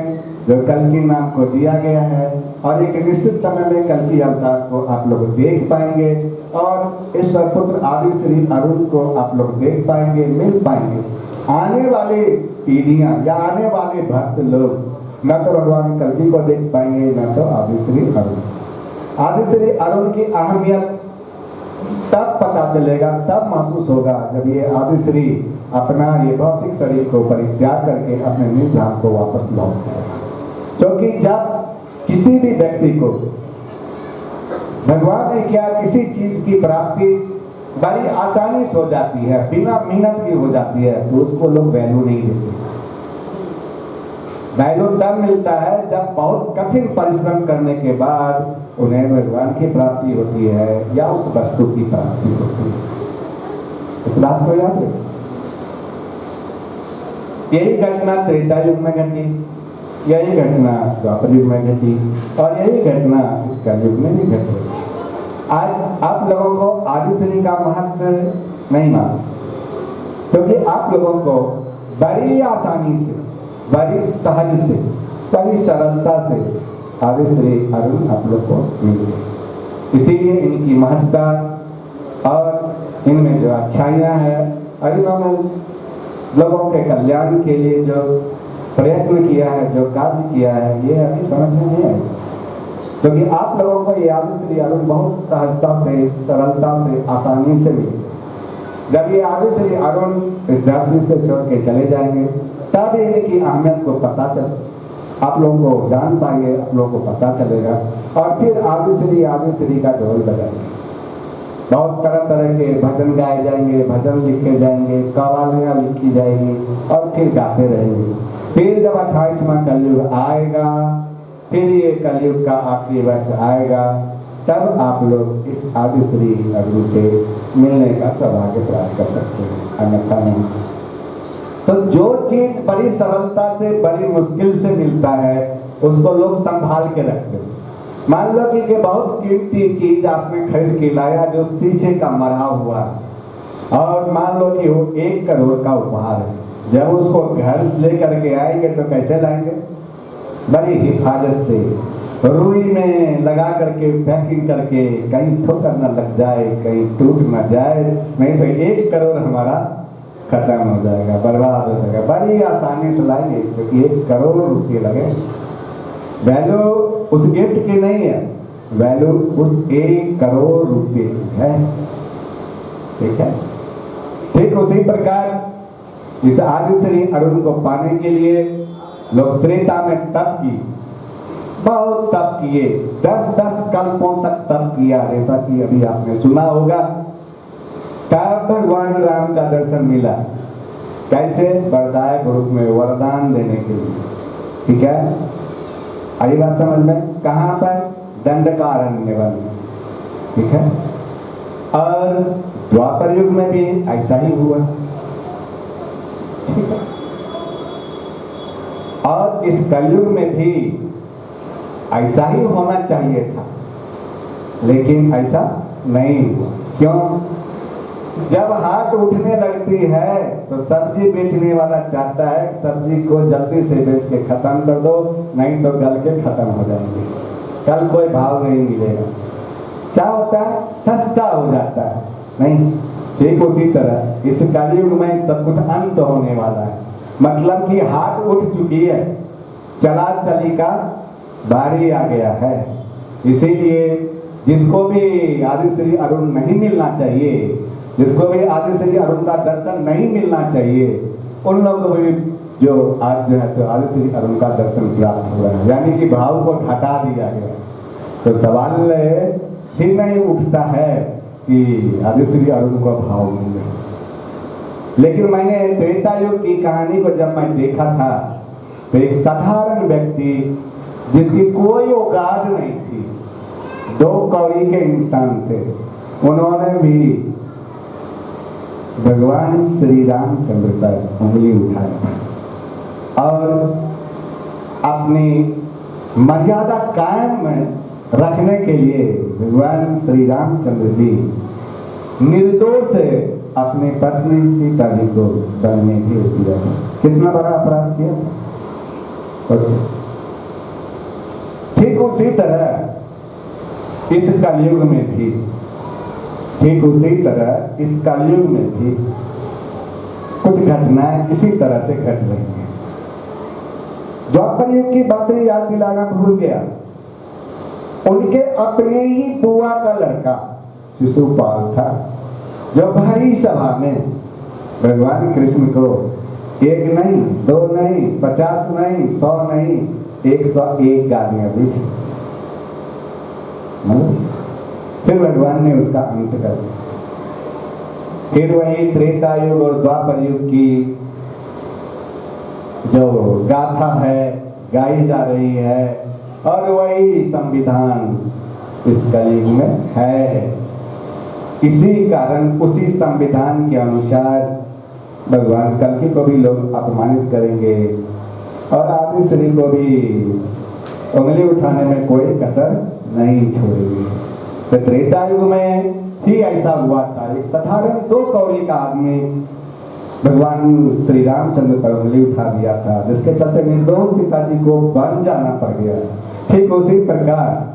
जो कल्कि नाम को दिया गया है और एक निश्चित समय में कल्कि अवतार को आप लोग देख पाएंगे और ईश्वर पुत्र आदि श्री अरुण को आप लोग देख पाएंगे, मिल पाएंगे। आने वाले पीढ़ियां या आने वाले भक्त लोग न तो भगवान कल्कि को देख पाएंगे न तो आदि श्री अरुण। आदि श्री अरुण की अहमियत तब पता चलेगा, तब महसूस होगा जब ये आदि श्री अपना ये भौतिक शरीर को परित्याग करके अपने निज धाम को वापस लौट जाएगा। क्योंकि जब किसी भी व्यक्ति को भगवान ने क्या किसी चीज की प्राप्ति बड़ी आसानी से हो जाती है, बिना मेहनत की हो जाती है, तो उसको लोग वैल्यू नहीं देते। वैल्यू तब मिलता है जब बहुत कठिन परिश्रम करने के बाद उन्हें भगवान की प्राप्ति होती है या उस वस्तु की प्राप्ति होती है। इस बात को याद है। यही घटना त्रेता युग में घटी, यही घटना द्वापर युग में घटी और यही घटना इस कलयुग में भी घटी। आज आप लोगों को आदि श्री का महत्व नहीं मालूम, क्योंकि आप लोगों को बड़ी आसानी से, बड़ी सहज से, बड़ी सरलता से आदि श्री अरुण आप लोग को मिल गए। इसीलिए इनकी महत्ता और इनमें जो अच्छाइयाँ हैं और इन्होंने लोगों के कल्याण के लिए जो प्रयत्न किया है, जो कार्य किया है, ये अभी समझ में नहीं आए। क्योंकि आप लोगों को ये आदि श्री अरुण बहुत सहजता से, सरलता से, आसानी से मिले। जब ये आदि श्री अरुण इस धरती से छोड़ के चले जाएंगे तब इनकी अहमियत को पता चल, आप लोगों को जान पाएंगे, आप लोगों को पता चलेगा और फिर आदि श्री का ढोल बजाएंगे। बहुत तरह तरह के भजन गाए जाएंगे, भजन लिखे जाएंगे, कव्वालियाँ लिखी जाएंगी और फिर गाते रहेंगे।
फिर जब 28वां कलयुग आएगा, फिर ये कलयुग का आखिरी वर्ष आएगा, तब आप लोग इस आदि श्री अरुण से मिलने का सौभाग्य प्राप्त कर सकते हैं, अन्यथा नहीं। तो जो चीज बड़ी सरलता से, बड़ी मुश्किल से मिलता है, उसको लोग संभाल के रखते हैं। मान लो कि ये बहुत कीमती चीज आपने खरीद के लाया जो शीशे का मढ़ा हुआ है, और मान लो कि वो 1 करोड़ का उपहार है। जब उसको घर लेकर के आएंगे तो कैसे लाएंगे? बड़ी हिफाजत से, रुई में लगा करके, पैकिंग करके, कहीं ठोकर न लग जाए, कहीं टूट न जाए, नहीं तो 1 करोड़ हमारा खत्म हो जाएगा, बर्बाद हो जाएगा। बड़ी आसानी से लाएंगे, क्योंकि 1 करोड़ रुपये लगे। वैल्यू उस गिफ्ट की नहीं है, वैल्यू उस 1 करोड़ रुपये की है। ठीक है। ठीक उसी प्रकार इस आदि श्री अरुण को पाने के लिए लोग त्रेता में तप की, बहुत तप किए, 10-10 कल्पों तक तप किया, जैसा कि अभी आपने सुना होगा। तब भगवान राम का दर्शन मिला। कैसे? वरदायक रूप में, वरदान देने के लिए। ठीक है, आई बात समझ में? कहाँ पर? दंडकारण्य वन में। ठीक है। और द्वापर युग में भी ऐसा ही हुआ। ठीक है। और इस कलयुग में भी ऐसा ही होना चाहिए था, लेकिन ऐसा नहीं हुआ। क्यों? जब हाथ उठने लगती है तो सब्जी बेचने वाला चाहता है सब्जी को जल्दी से बेच के खत्म कर दो, नहीं तो गल के खत्म हो जाएंगे, कल कोई भाव नहीं मिलेगा। क्या होता है? सस्ता हो जाता है। नहीं, ठीक उसी तरह इस कलयुग में सब कुछ अंत होने वाला है। मतलब कि हाथ उठ चुकी है, चला चली का बारी आ गया है। इसीलिए जिसको भी आदि श्री अरुण नहीं मिलना चाहिए, जिसको भी आदि श्री अरुण का दर्शन नहीं मिलना चाहिए, उन लोगों को भी जो आज जो है तो आदि श्री अरुण का दर्शन प्राप्त हो रहा है, यानी कि भाव को घटा दिया गया। तो सवाल फिर नहीं उठता है कि आदि श्री अरुण को भाव मिले। लेकिन मैंने त्रेता युग की कहानी को जब मैं देखा था तो एक साधारण व्यक्ति जिसकी कोई औकात नहीं थी, 2 कौड़ी के इंसान थे, उन्होंने भी भगवान श्री रामचंद्र पर उंगली उठाई और अपनी मर्यादा कायम में रखने के लिए भगवान श्री रामचंद्र जी निर्दोष अपनी पत्नी सीता जी को वन में भेज दिया। कितना बड़ा अपराध किया। ठीक उसी तरह इस कलयुग में भी, ठीक उसी तरह इस कलयुग में भी कुछ घटनाएं इसी तरह से घट रही हैं। द्वापर युग की बातें याद दिलाना भूल गया। उनके अपने ही बुआ का लड़का शिशुपाल था, जो भारी सभा में भगवान कृष्ण को 1 नहीं, 2 नहीं, 50 नहीं, 100 नहीं, 101 गालियां दी। फिर भगवान ने उसका अंत कर दिया। फिर वही त्रेता युग और द्वापर युग की जो गाथा है गाई जा रही है, और वही संविधान इस कलयुग में है। इसी कारण उसी संविधान के अनुसार भगवान कल्कि को भी लोग अपमानित करेंगे और आदि श्री को भी उंगली उठाने में कोई कसर नहीं छोड़ेंगे। तो त्रेता युग में ही ऐसा हुआ था। एक साधारण 2 कौड़ी का आदमी भगवान श्री रामचंद्र पर उंगली उठा दिया था, जिसके चलते निर्दोष सीता जी को वन जाना पड़ गया। ठीक उसी प्रकार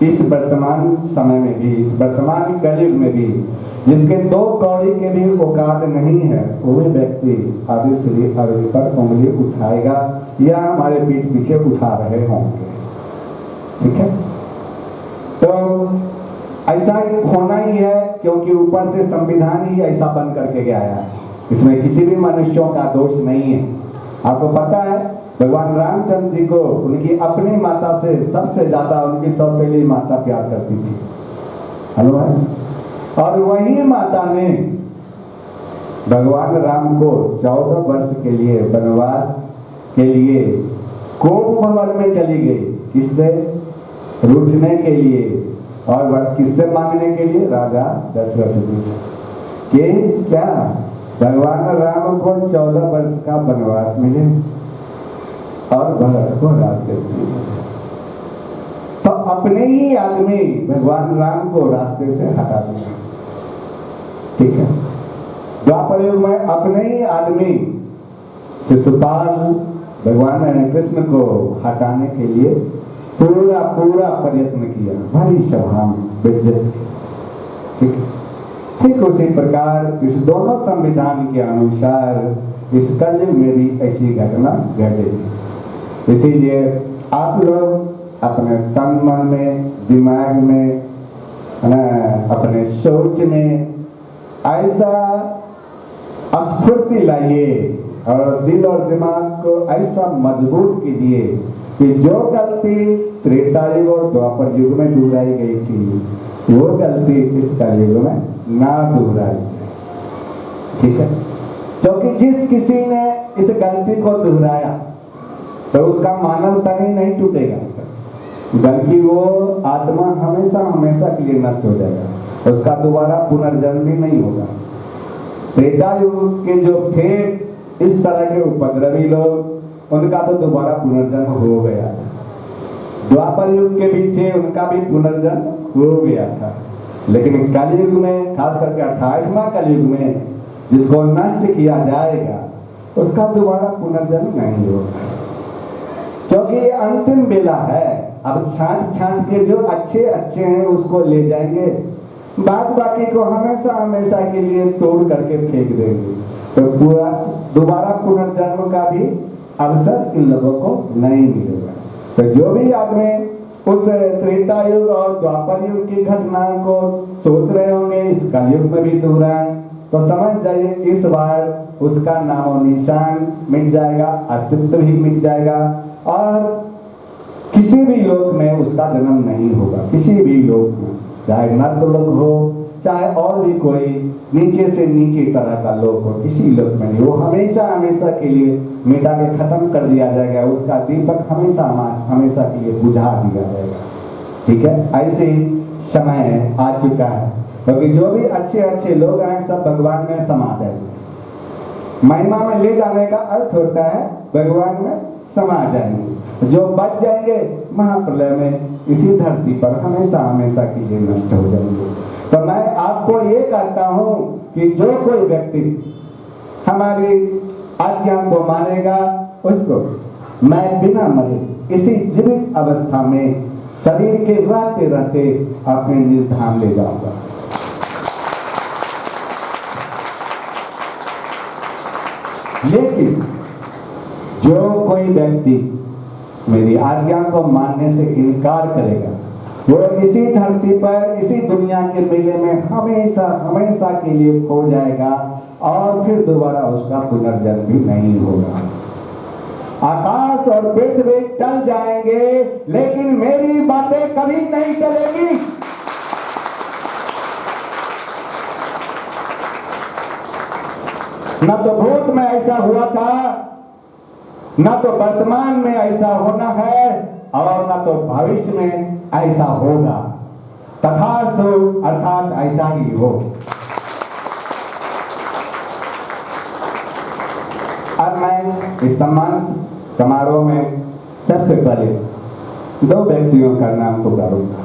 इस वर्तमान समय में भी, इस वर्तमान कलयुग में भी, जिसके 2 कौड़ी के भी औकात नहीं है, वो भी व्यक्ति आदि श्री अरुण पर उंगली उठाएगा या हमारे पीठ पीछे उठा रहे होंगे। ठीक है। तो ऐसा होना ही है, क्योंकि ऊपर से संविधान ही ऐसा बन करके गया है। इसमें किसी भी मनुष्यों का दोष नहीं है। आपको पता है भगवान रामचंद्र जी को उनकी अपनी माता से सबसे ज्यादा उनकी सौतेली माता प्यार करती थी। हेलो भाई। और वही माता ने भगवान राम को 14 वर्ष के लिए वनवास के लिए कोप भवन में चली गई। किससे? रूठने के लिए। और वह किससे मांगने के लिए? राजा दशरथ जी से। कि क्या भगवान राम को 14 वर्ष का वनवास मिले और भरत को रास्ते मिले। तो अपने ही आदमी भगवान राम को रास्ते से हटा दिया। ठीक है, द्वापर युग में अपने ही आदमी शिशुपाल भगवान कृष्ण को हटाने के लिए पूरा प्रयत्न किया, भारी सभा में बेइज्जत। ठीक उसी प्रकार इस दोनों संविधान के अनुसार इस कलयुग में भी ऐसी घटना घटेगी। इसीलिए आप लोग अपने तन मन में, दिमाग में, अपने सोच में ऐसा स्फूर्ति लाइए और दिल और दिमाग को ऐसा मजबूत कीजिए कि जो गलती त्रेता युग और द्वापर युग में दोहराई गई थी वो गलती इस कलयुग में ना दोहराई। ठीक है, क्योंकि जिस किसी ने इस गलती को दोहराया तो उसका मानवता ही नहीं टूटेगा, बल्कि वो आत्मा हमेशा हमेशा के लिए नष्ट हो जाएगा, उसका दोबारा पुनर्जन्म भी नहीं होगा। त्रेता युग के जो थे इस तरह के उपद्रवी लोग, उनका तो दोबारा पुनर्जन्म हो गया था। द्वापर युग के भी थे, उनका भी पुनर्जन्म हो गया था। लेकिन कलयुग में, खास करके 28वां कलयुग में जिसको नष्ट किया जाएगा उसका दोबारा पुनर्जन्म नहीं होगा, क्योंकि ये अंतिम बेला है। अब छांट के जो अच्छे हैं उसको ले जाएंगे, बाद बाकी को हमेशा हमेशा के लिए तोड़ करके फेंक देंगे, तो पूरा दोबारा पुनर्जन्म का भी अवसर इन लोगों को नहीं मिलेगा। तो जो भी आदमी उस त्रेता युग और द्वापर युग की घटनाओं को सोच रहे होंगे इस कलयुग में भी दोहराएं, तो समझ जाइए इस बार उसका नामो निशान मिट जाएगा, अस्तित्व भी मिट जाएगा और किसी भी लोक में उसका जन्म नहीं होगा। किसी भी लोक में, चाहे नर्क लोक हो, चाहे और भी कोई नीचे से नीचे तरह का लोक हो, किसी लोक में नहीं, वो हमेशा हमेशा के लिए मिटा के खत्म कर दिया जाएगा, उसका दीपक हमेशा हमेशा के लिए बुझा दिया जाएगा। ठीक है, ऐसे ही समय आ चुका है, क्योंकि जो भी अच्छे लोग हैं सब भगवान में समा जाएंगे। महिमा में ले जाने का अर्थ होता है भगवान में समा जाएंगे। जो बच जाएंगे महाप्रलय में इसी धरती पर हमेशा हमेशा के लिए नष्ट हो जाएंगे। तो मैं आपको ये कहता हूं कि जो कोई व्यक्ति हमारी आज्ञा को मानेगा उसको मैं बिना मरे इसी जीवित अवस्था में शरीर के रहते रहते अपने निज धाम ले जाऊंगा। लेकिन जो कोई व्यक्ति मेरी आज्ञा को मानने से इनकार करेगा वो इसी धरती पर, इसी दुनिया के मेले में हमेशा हमेशा के लिए खो जाएगा और फिर दोबारा उसका पुनर्जन्म भी नहीं होगा। आकाश और पृथ्वी टल जाएंगे लेकिन मेरी बातें कभी नहीं चलेगी। न तो भूत में ऐसा हुआ था, न तो वर्तमान में ऐसा होना है और न तो भविष्य में ऐसा होगा। तथास्तु अर्थात ऐसा ही हो। अब मैं इस सम्मान समारोह में सबसे पहले दो व्यक्तियों का नाम पुकारूंगा,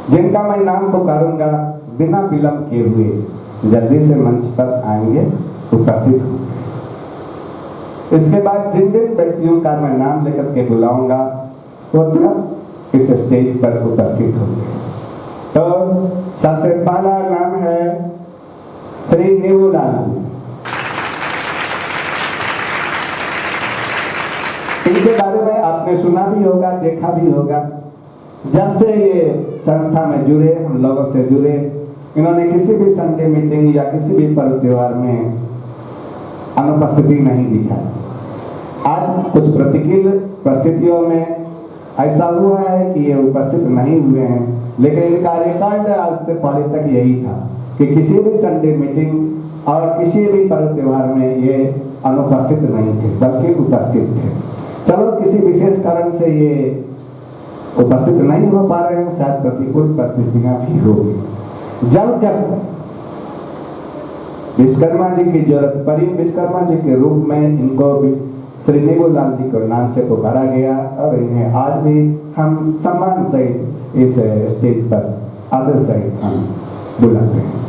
जिनका मैं नाम पुकारूंगा बिना विलंब किए हुए जल्दी से मंच पर आएंगे, उपस्थित होंगे। इसके बाद जिन जिन व्यक्तियों का मैं नाम लेकर के बुलाऊंगा वो तुरंत इस स्टेज पर उपस्थित होंगे। तो सबसे पहला नाम है श्री नेवूलाल। इनके बारे में आपने सुना भी होगा, देखा भी होगा। जब से ये संस्था में जुड़े, हम लोगों से जुड़े, इन्होंने किसी भी संडे मीटिंग या किसी भी पर्व त्योहार में अनुपस्थिति नहीं दिखाई। आज कुछ प्रतिकूल परिस्थितियों में ऐसा हुआ है कि ये उपस्थित नहीं हुए हैं, लेकिन इनका रिकॉर्ड आज से पहले तक यही था कि किसी भी संडे मीटिंग और किसी भी पर्व त्योहार में ये अनुपस्थित नहीं थे बल्कि उपस्थित थे। चलो किसी विशेष कारण से ये उपस्थित नहीं हो पा रहे हैं, शायद प्रतिकूल परिस्थितियां भी होगी। जब विश्वकर्मा जी की जरूरत पड़ी, विश्वकर्मा जी के रूप में इनको श्री निगुलाल जी के नाम से पुकारा गया और इन्हें आज भी हम सम्मान सहित इस स्टेज पर आदर सहित हम बुलाते हैं।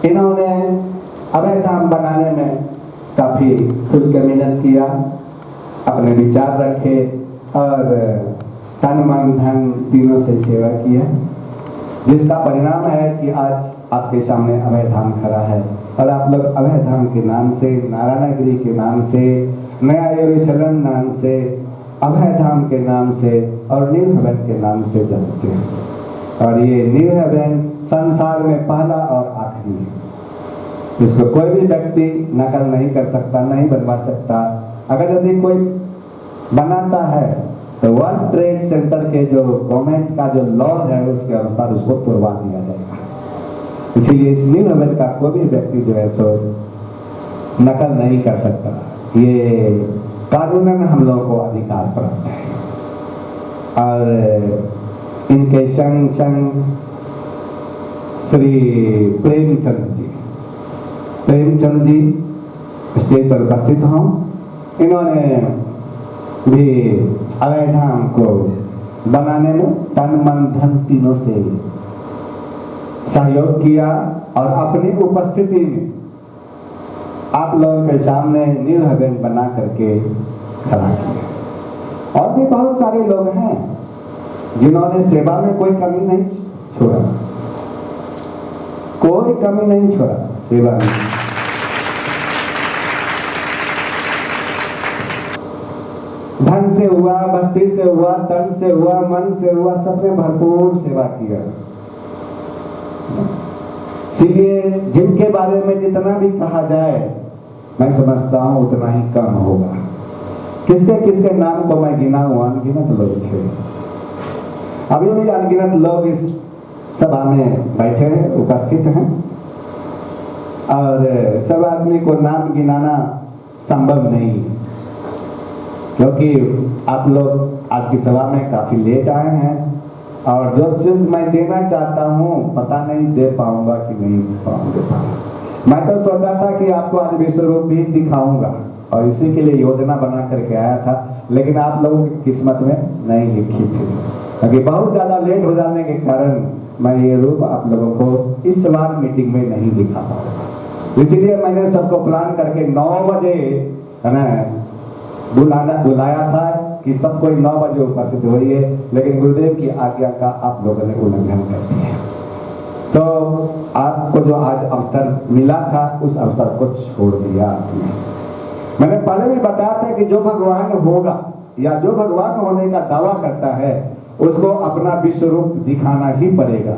इन्होंने अभय धाम बनाने में काफी खुल के मेहनत किया, अपने विचार रखे और तन मन धन तीनों से सेवा किया, जिसका परिणाम है कि आज आपके सामने अभय धाम खड़ा है। और आप लोग अभय धाम के नाम से, नारायणगिरी के नाम से, नया यरूशलेम नाम से, अभय धाम के नाम से और न्यू हेवन के नाम से जानते हैं। और ये न्यू हेवन संसार में पहला और आखिरी है, इसको कोई भी व्यक्ति नकल नहीं कर सकता, नहीं बनवा सकता। अगर यदि कोई बनाता है तो वर्ल्ड ट्रेड सेंटर के जो गवर्नमेंट का जो लॉ है उसके अनुसार उसको तोड़वा दिया जाएगा। इसीलिए इस न्यू हेवन का कोई भी व्यक्ति जो है सो नकल नहीं कर सकता। ये कानूनन हम लोगों को अधिकार प्राप्त है। और इनके संग श्री प्रेमचंद जी स्टेज पर उपस्थित हों। इन्होंने भी अभय धाम को बनाने में तन मन धन तीनों से सहयोग किया और अपनी उपस्थिति में आप लोगों के सामने न्यू हेवन बना करके खड़ा किया। और भी बहुत सारे लोग हैं जिन्होंने सेवा में कोई कमी नहीं छोड़ा, कोई कमी नहीं छोड़ा सेवा में। धन से हुआ, भक्ति से हुआ, तन से हुआ, मन से हुआ, सबने भरपूर सेवा किया। इसलिए जिनके बारे में जितना भी कहा जाए मैं समझता हूं उतना ही कम होगा। किसके किसके नाम को मैं गिना हुआ, अनगिनत लोग थे। अभी भी अनगिनत लोग इस सभा में बैठे हैं, उपस्थित हैं और सब आदमी को नाम गिनाना संभव नहीं, क्योंकि आप लोग आज की सभा में काफी लेट आए हैं और जो चीज मैं देना चाहता हूँ पता नहीं दे पाऊंगा कि नहीं दे पाऊंगा। मैं तो सोचा था कि आपको आज विश्व रूप भी दिखाऊंगा और इसी के लिए योजना बना करके आया था, लेकिन आप लोगों की किस्मत में नहीं लिखी थी, क्योंकि बहुत ज्यादा लेट हो जाने के कारण मैं ये रूप आप लोगों को इस बार मीटिंग में नहीं दिखा पाऊंगा। इसलिए मैंने सबको प्लान करके 9 बजे है ना बुलाया था कि सब कोई 9 बजे उपस्थित होइए, लेकिन गुरुदेव की आज्ञा का आप लोगों ने उल्लंघन कर दिया। तो आपको जो आज अवसर मिला था उस अवसर को छोड़ दिया आपने। मैंने पहले भी बताया था कि जो भगवान होगा या जो भगवान होने का दावा करता है उसको अपना विश्व रूप दिखाना ही पड़ेगा,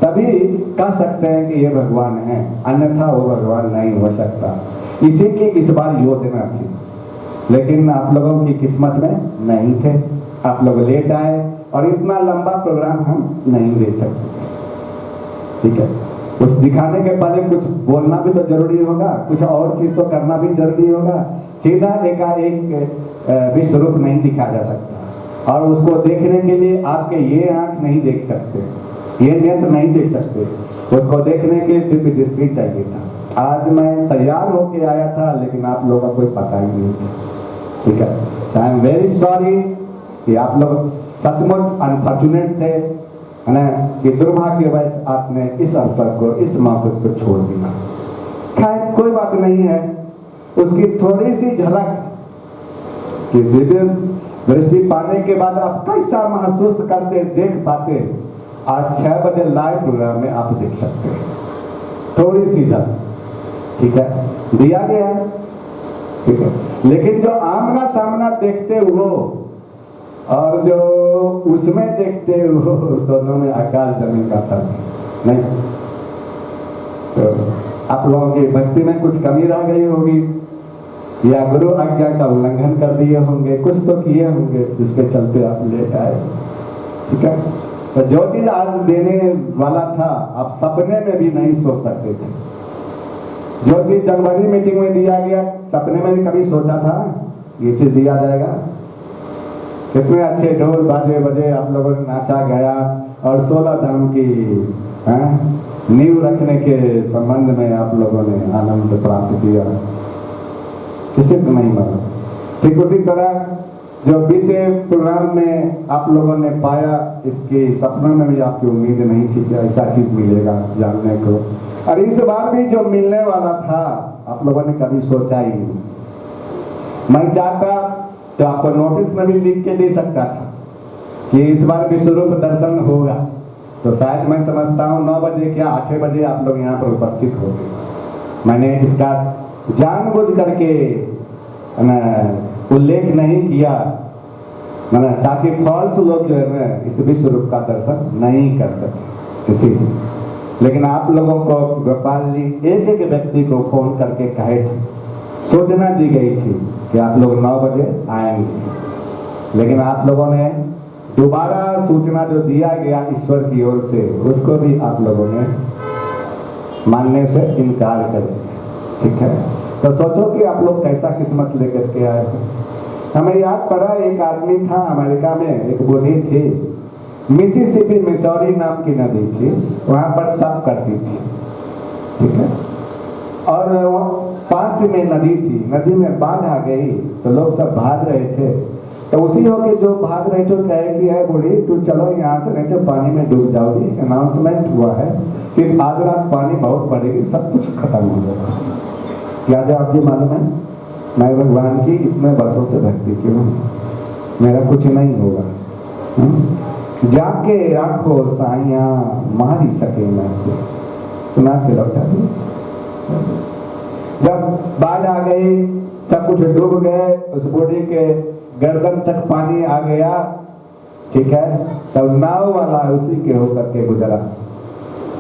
तभी कह सकते हैं कि ये भगवान है, अन्यथा वो भगवान नहीं हो सकता। इसी की इस बार योजना थी, लेकिन आप लोगों की किस्मत में नहीं थे, आप लोग लेट आए और इतना लंबा प्रोग्राम हम नहीं दे सकते। ठीक है, उस दिखाने के पहले कुछ बोलना भी तो जरूरी होगा, कुछ और चीज तो करना भी जरूरी होगा। सीधा एकाएक विश्व रूप नहीं दिखाया जा सकता और उसको देखने के लिए आपके ये आंख नहीं देख सकते, ये नेत्र नहीं देख सकते, उसको देखने के लिए दिव्य दृष्टि चाहिए था। आज मैं तैयार होके आया था लेकिन आप लोगों का कोई पता ही नहीं था। ठीक है, आई एम वेरी सॉरी कि आप लोग सचमुच अनफॉर्चुनेट थे, है ना, कि दुर्भाग्यवश आपने इस अवसर को, इस मौके को छोड़ दिया। खैर कोई बात नहीं है, उसकी थोड़ी सी झलक कि दिव्य दृष्टि पाने के बाद आप कैसा महसूस करते, देख पाते, आज 6 बजे लाइव प्रोग्राम में आप देख सकते हैं। थोड़ी सी झलक, ठीक है, दिया गया है, ठीक है, लेकिन जो आमना सामना देखते हो और जो उसमें देखते हो दोनों में आकाश जमीन का फर्क नहीं। तो आप लोगों की भक्ति में कुछ कमी रह गई होगी या गुरु आज्ञा का उल्लंघन कर दिए होंगे, कुछ तो किए होंगे जिसके चलते आप लेट आए। ठीक है। तो जो चीज आज देने वाला था आप सपने में भी नहीं सोच सकते थे। जो चीज जनवरी मीटिंग में दिया गया सपने में भी कभी सोचा था ये चीज दिया जाएगा। कितने अच्छे ढोल बाजे बजे आप लोगों ने नाचा गया और 16 धर्म की नींव रखने के संबंध में आप लोगों ने आनंद प्राप्त किया, किसी को नहीं मरा। ठीक उसी तरह जो बीते प्रोग्राम में आप लोगों ने पाया इसके सपनों में भी आपकी उम्मीद नहीं थी कि ऐसा चीज मिलेगा जानने को, और इस बार भी जो मिलने वाला था आप लोगों ने कभी सोचा ही नहीं। मैं चाहता तो आपको नोटिस में भी लिख के दे सकता था कि इस बार विश्वरूप दर्शन होगा, तो शायद मैं समझता हूँ 9 बजे क्या 8 बजे आप लोग यहाँ पर उपस्थित हो गए। मैंने इसका जानबूझ करके उल्लेख नहीं किया ताकि फॉल्स लोग जो है इस विश्वरूप का दर्शन नहीं कर सके इसीलिए। लेकिन आप लोगों को गोपाल जी एक एक व्यक्ति को फोन करके कहे थे, सूचना दी गई थी कि आप लोग 9 बजे आएंगे, लेकिन आप लोगों ने दोबारा सूचना जो दिया गया ईश्वर की ओर से उसको भी आप लोगों ने मानने से इनकार कर दिया। ठीक है, तो सोचो कि आप लोग कैसा किस्मत लेकर के आए थे। हमें याद पड़ा एक आदमी था अमेरिका में, एक बूढ़ी थी, मिसिसिपी मिसौरी नाम की नदी थी, वहां पर तप करती थी। ठीक है, और पास में नदी थी, नदी में बाढ़ आ गई तो लोग सब भाग रहे थे, तो उसी होके जो भाग रहे थे कहे कि है बूढ़ी तू चलो यहाँ से, नहीं तो पानी में डूब जाओगी। अनाउंसमेंट हुआ है कि आज रात पानी बहुत पड़ेगी, सब कुछ खत्म हो जाएगा। क्या है आपकी मालूम है, मैं भगवान की इतने वर्षों से भक्ति की हूँ, मेरा कुछ नहीं होगा। जाके राखो साइया मार ही सके मैं, सुना के लौटा। जब बाढ़ आ गई सब कुछ डूब गए, उस बूढ़ी के गर्दन तक पानी आ गया। ठीक है, तब नाव वाला उसी के होकर के गुजरा,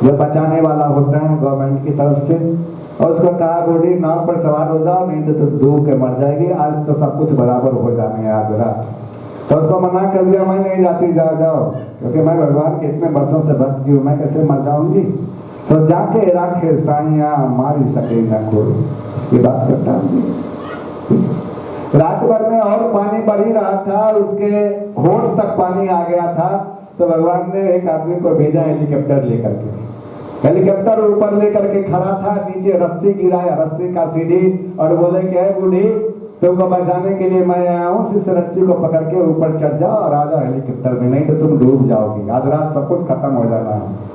जो बचाने वाला होता है गवर्नमेंट की तरफ से, और उसको कहा बूढ़ी नाव पर सवार हो जाओ, नहीं तो डूब के मर जाएगी, आज तो सब कुछ बराबर हो जाने हैं आज रात। तो उसको मना कर दिया, मैं नहीं जाती, जाओ, क्योंकि मैं भगवान के इतने वर्षों से भक्त हूँ, मैं कैसे मर जाऊंगी। तो जाके राखे साइया मार ही सके न कोई, ये बात करता हूँ। रात भर में और पानी बढ़ ही रहा था, उसके होठ तक पानी आ गया था, तो भगवान ने एक आदमी को भेजा हेलीकॉप्टर लेकर के। हेलीकॉप्टर ऊपर लेकर के खड़ा था, नीचे रस्सी गिराया, रस्सी का सीढ़ी, और बोले कि है बूढ़ी तुमको बचाने के लिए मैं आया हूँ, इस रस्सी को पकड़ के ऊपर चढ़ जाओ और आ जाओ हेलीकॉप्टर में, नहीं तो तुम डूब जाओगी, आज रात सब कुछ खत्म हो जाना है।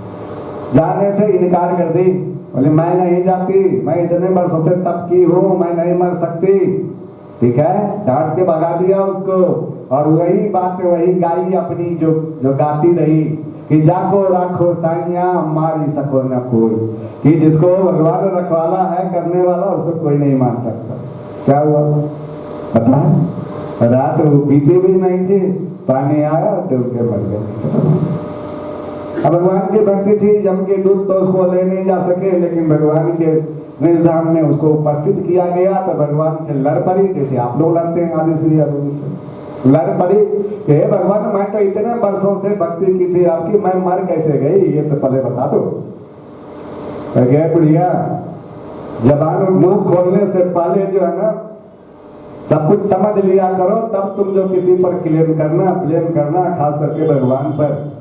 जाने से इनकार कर दी, बोले मैं नहीं जाती, मैं इतने वर्षों से तप की हूँ, मैं नहीं मर सकती। ठीक है, डांट के भगा दिया उसको, और वही बात वही गाई अपनी जो गाती रही कि जाको राखो साइया मार ही सको न कोई, कि जिसको भगवान रखवाला है करने वाला उसको कोई नहीं मान सकता। क्या हुआ पता है, रात बीते भी नहीं थी, पानी आया डूब के मर गए। अब भगवान की भक्ति थी, जम के दूध तो उसको ले नहीं जा सके, लेकिन भगवान के निर्धाम में उसको उपस्थित किया गया, तो भगवान से लड़ पड़ी, जैसे आप लोग लड़ते हैं आदि श्री अरुण से लड़ पड़ी कि हे भगवान मैं तो इतने वर्षों से भक्ति की थी आपकी, मैं मर कैसे गई ये तो पहले बता दो। बुढ़िया जबान मुंह खोलने से पहले जो है ना सब कुछ समझ लिया करो, तब तुम जो किसी पर ब्लेम करना, खास करके भगवान पर।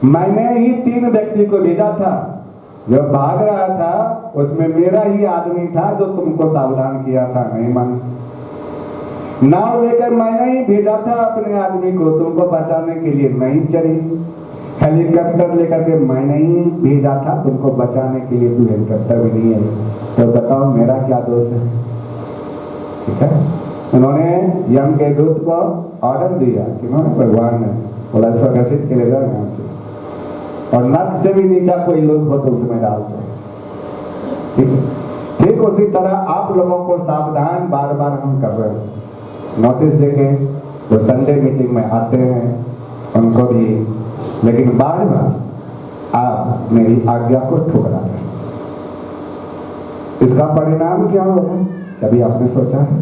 मैंने ही 3 व्यक्ति को भेजा था, जो भाग रहा था उसमें मेरा ही आदमी था जो तुमको सावधान किया था, नहीं मान। नाव लेकर मैंने ही भेजा था अपने आदमी को तुमको बचाने के लिए, नहीं चली। हेलीकॉप्टर लेकर के मैंने ही भेजा था तुमको बचाने के लिए, तू हेलीकॉप्टर भी नहीं है, तो बताओ मेरा क्या दोष है। ठीक है, उन्होंने यम के दूत को ऑर्डर दिया, किन्होंने भगवान ने बोला इसको घसीट के ले जाओ यहाँ से, और नर्क से भी नीचा कोई लोग हो तो उसमें डाल दो। ठीक उसी तरह आप लोगों को सावधान बार बार हम कर रहे हैं, नोटिस देके जो संडे मीटिंग में आते हैं उनको भी, लेकिन बार बार आप मेरी आज्ञा को ठुकरा रहे हैं। इसका परिणाम क्या होगा कभी आपने सोचा है?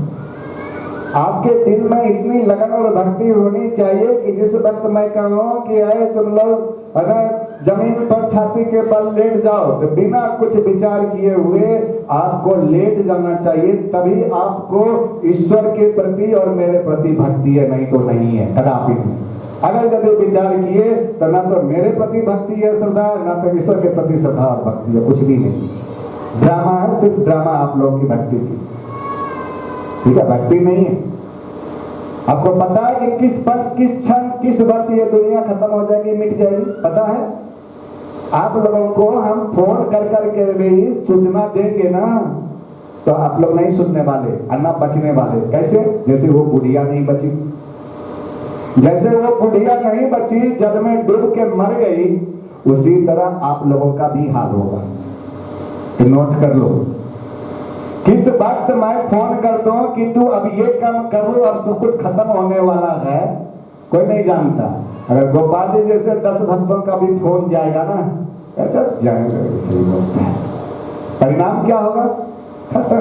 आपके दिल में इतनी लगन और भक्ति होनी चाहिए कि जिस वक्त मैं कहूँ कि आए तुम लोग अगर जमीन पर छाती के बल लेट जाओ तो बिना कुछ विचार किए हुए आपको लेट जाना चाहिए, तभी आपको ईश्वर के प्रति और मेरे प्रति भक्ति है, नहीं तो नहीं है कदापि नहीं। अगर यदि विचार किए तो ना तो मेरे प्रति भक्ति है श्रद्धा, ना तो ईश्वर के प्रति श्रद्धा और भक्ति है, कुछ भी नहीं। ड्रामा है, सिर्फ ड्रामा आप लोगों की भक्ति की, ठीक है, भक्ति नहीं है। आपको पता है कि किस पल, किस क्षण, किस वक्त ये दुनिया खत्म हो जाएगी, मिट जाएगी, पता है? आप लोगों को हम फोन कर करके भी सूचना देंगे ना तो आप लोग नहीं सुनने वाले और ना बचने वाले। कैसे? जैसे वो बुढ़िया नहीं बची, जैसे वो बुढ़िया नहीं बची जल में डूब के मर गई, उसी तरह आप लोगों का भी हाल होगा। तो नोट कर लो, किस वक्त मैं फोन कर दूं कि तू अब ये काम कर लो, अब सब कुछ खत्म होने वाला है, कोई नहीं जानता। अगर गोपाल जी जैसे 10 भक्तों का भी फोन जाएगा ना, ऐसा जाएगा, परिणाम क्या होगा? खत्म।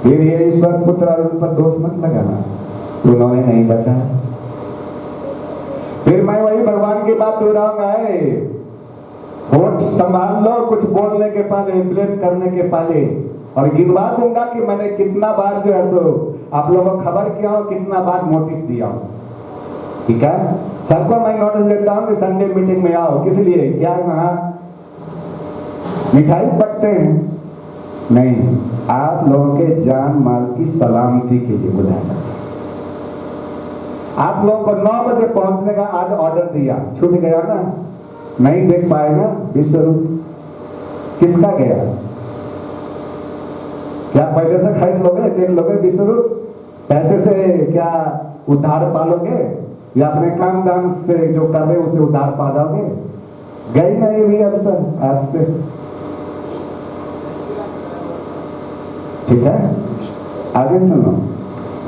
फिर ये ईश्वर पुत्र और उन पर दोष मत लगाना, उन्होंने नहीं बताया। फिर मैं वही भगवान की बात दोहराऊंगा, होठ संभाल लो कुछ बोलने के पहले, ब्लेम करने के पहले, और गिनवा दूंगा कि मैंने कितना बार जो है तो आप लोगों को खबर किया हो, कितना बार नोटिस दिया हो, ठीक है? सबको मैं नोटिस देता हूँ कि संडे मीटिंग में आओ, किस लिए? क्या वहां मिठाई बंटते हैं? नहीं, आप लोगों के जान माल की सलामती के लिए बुलाया। आप लोगों को 9 बजे पहुंचने का आज ऑर्डर दिया, छूट गया ना, नहीं देख पाए ना, 20 रुपये किसका गया? क्या पैसे से खरीद लोगे, देख लोगे 20 रुपये? पैसे से क्या उधार पालोगे, या अपने काम दाम से जो कर रहे उसे उधार पा जाओगे? गई नहीं हुई अवसर आज से, ठीक है? आगे सुनो,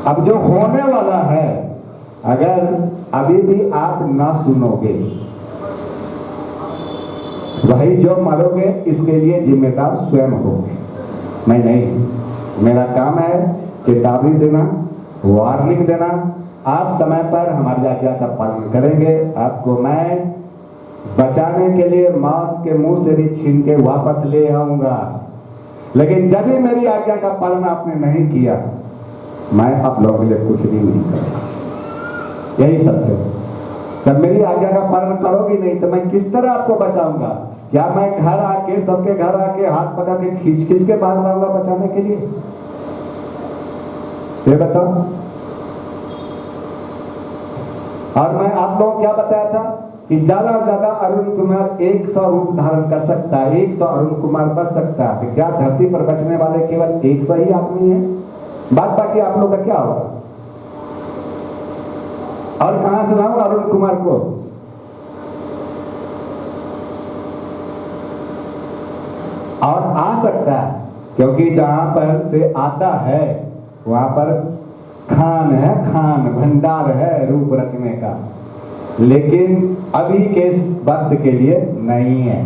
अब जो होने वाला है, अगर अभी भी आप ना सुनोगे, वही जो मरोगे इसके लिए जिम्मेदार स्वयं होगे। मैं नहीं, मेरा काम है चेतावनी देना, वार्निंग देना। आप समय पर हमारी आज्ञा का पालन करेंगे, आपको मैं बचाने के लिए मौत के मुंह से भी छीन के वापस ले आऊंगा। लेकिन जब भी मेरी आज्ञा का पालन आपने नहीं किया, मैं आप लोगों के लिए कुछ भी नहीं करूंगा। यही सत्य है। जब मेरी आज्ञा का पालन करोगे नहीं तो मैं किस तरह आपको बचाऊंगा? क्या मैं घर आके, सबके घर आके हाथ पकड़ के खींच खींच के बाहर लाऊंगा बचाने के लिए? ये बताओ। और मैं आप लोगों को क्या बताया था कि ज्यादा से ज्यादा अरुण कुमार 100 रूप धारण कर सकता है, 100 अरुण कुमार बच सकता है। क्या धरती पर बचने वाले केवल 100 ही आदमी है? बाकी आप लोग का क्या होगा? और कहां से लाऊं अरुण कुमार को? और आ सकता है, क्योंकि जहां पर से आता है वहां पर खान है, खान भंडार है रूप रखने का, लेकिन अभी के वक्त के लिए नहीं है।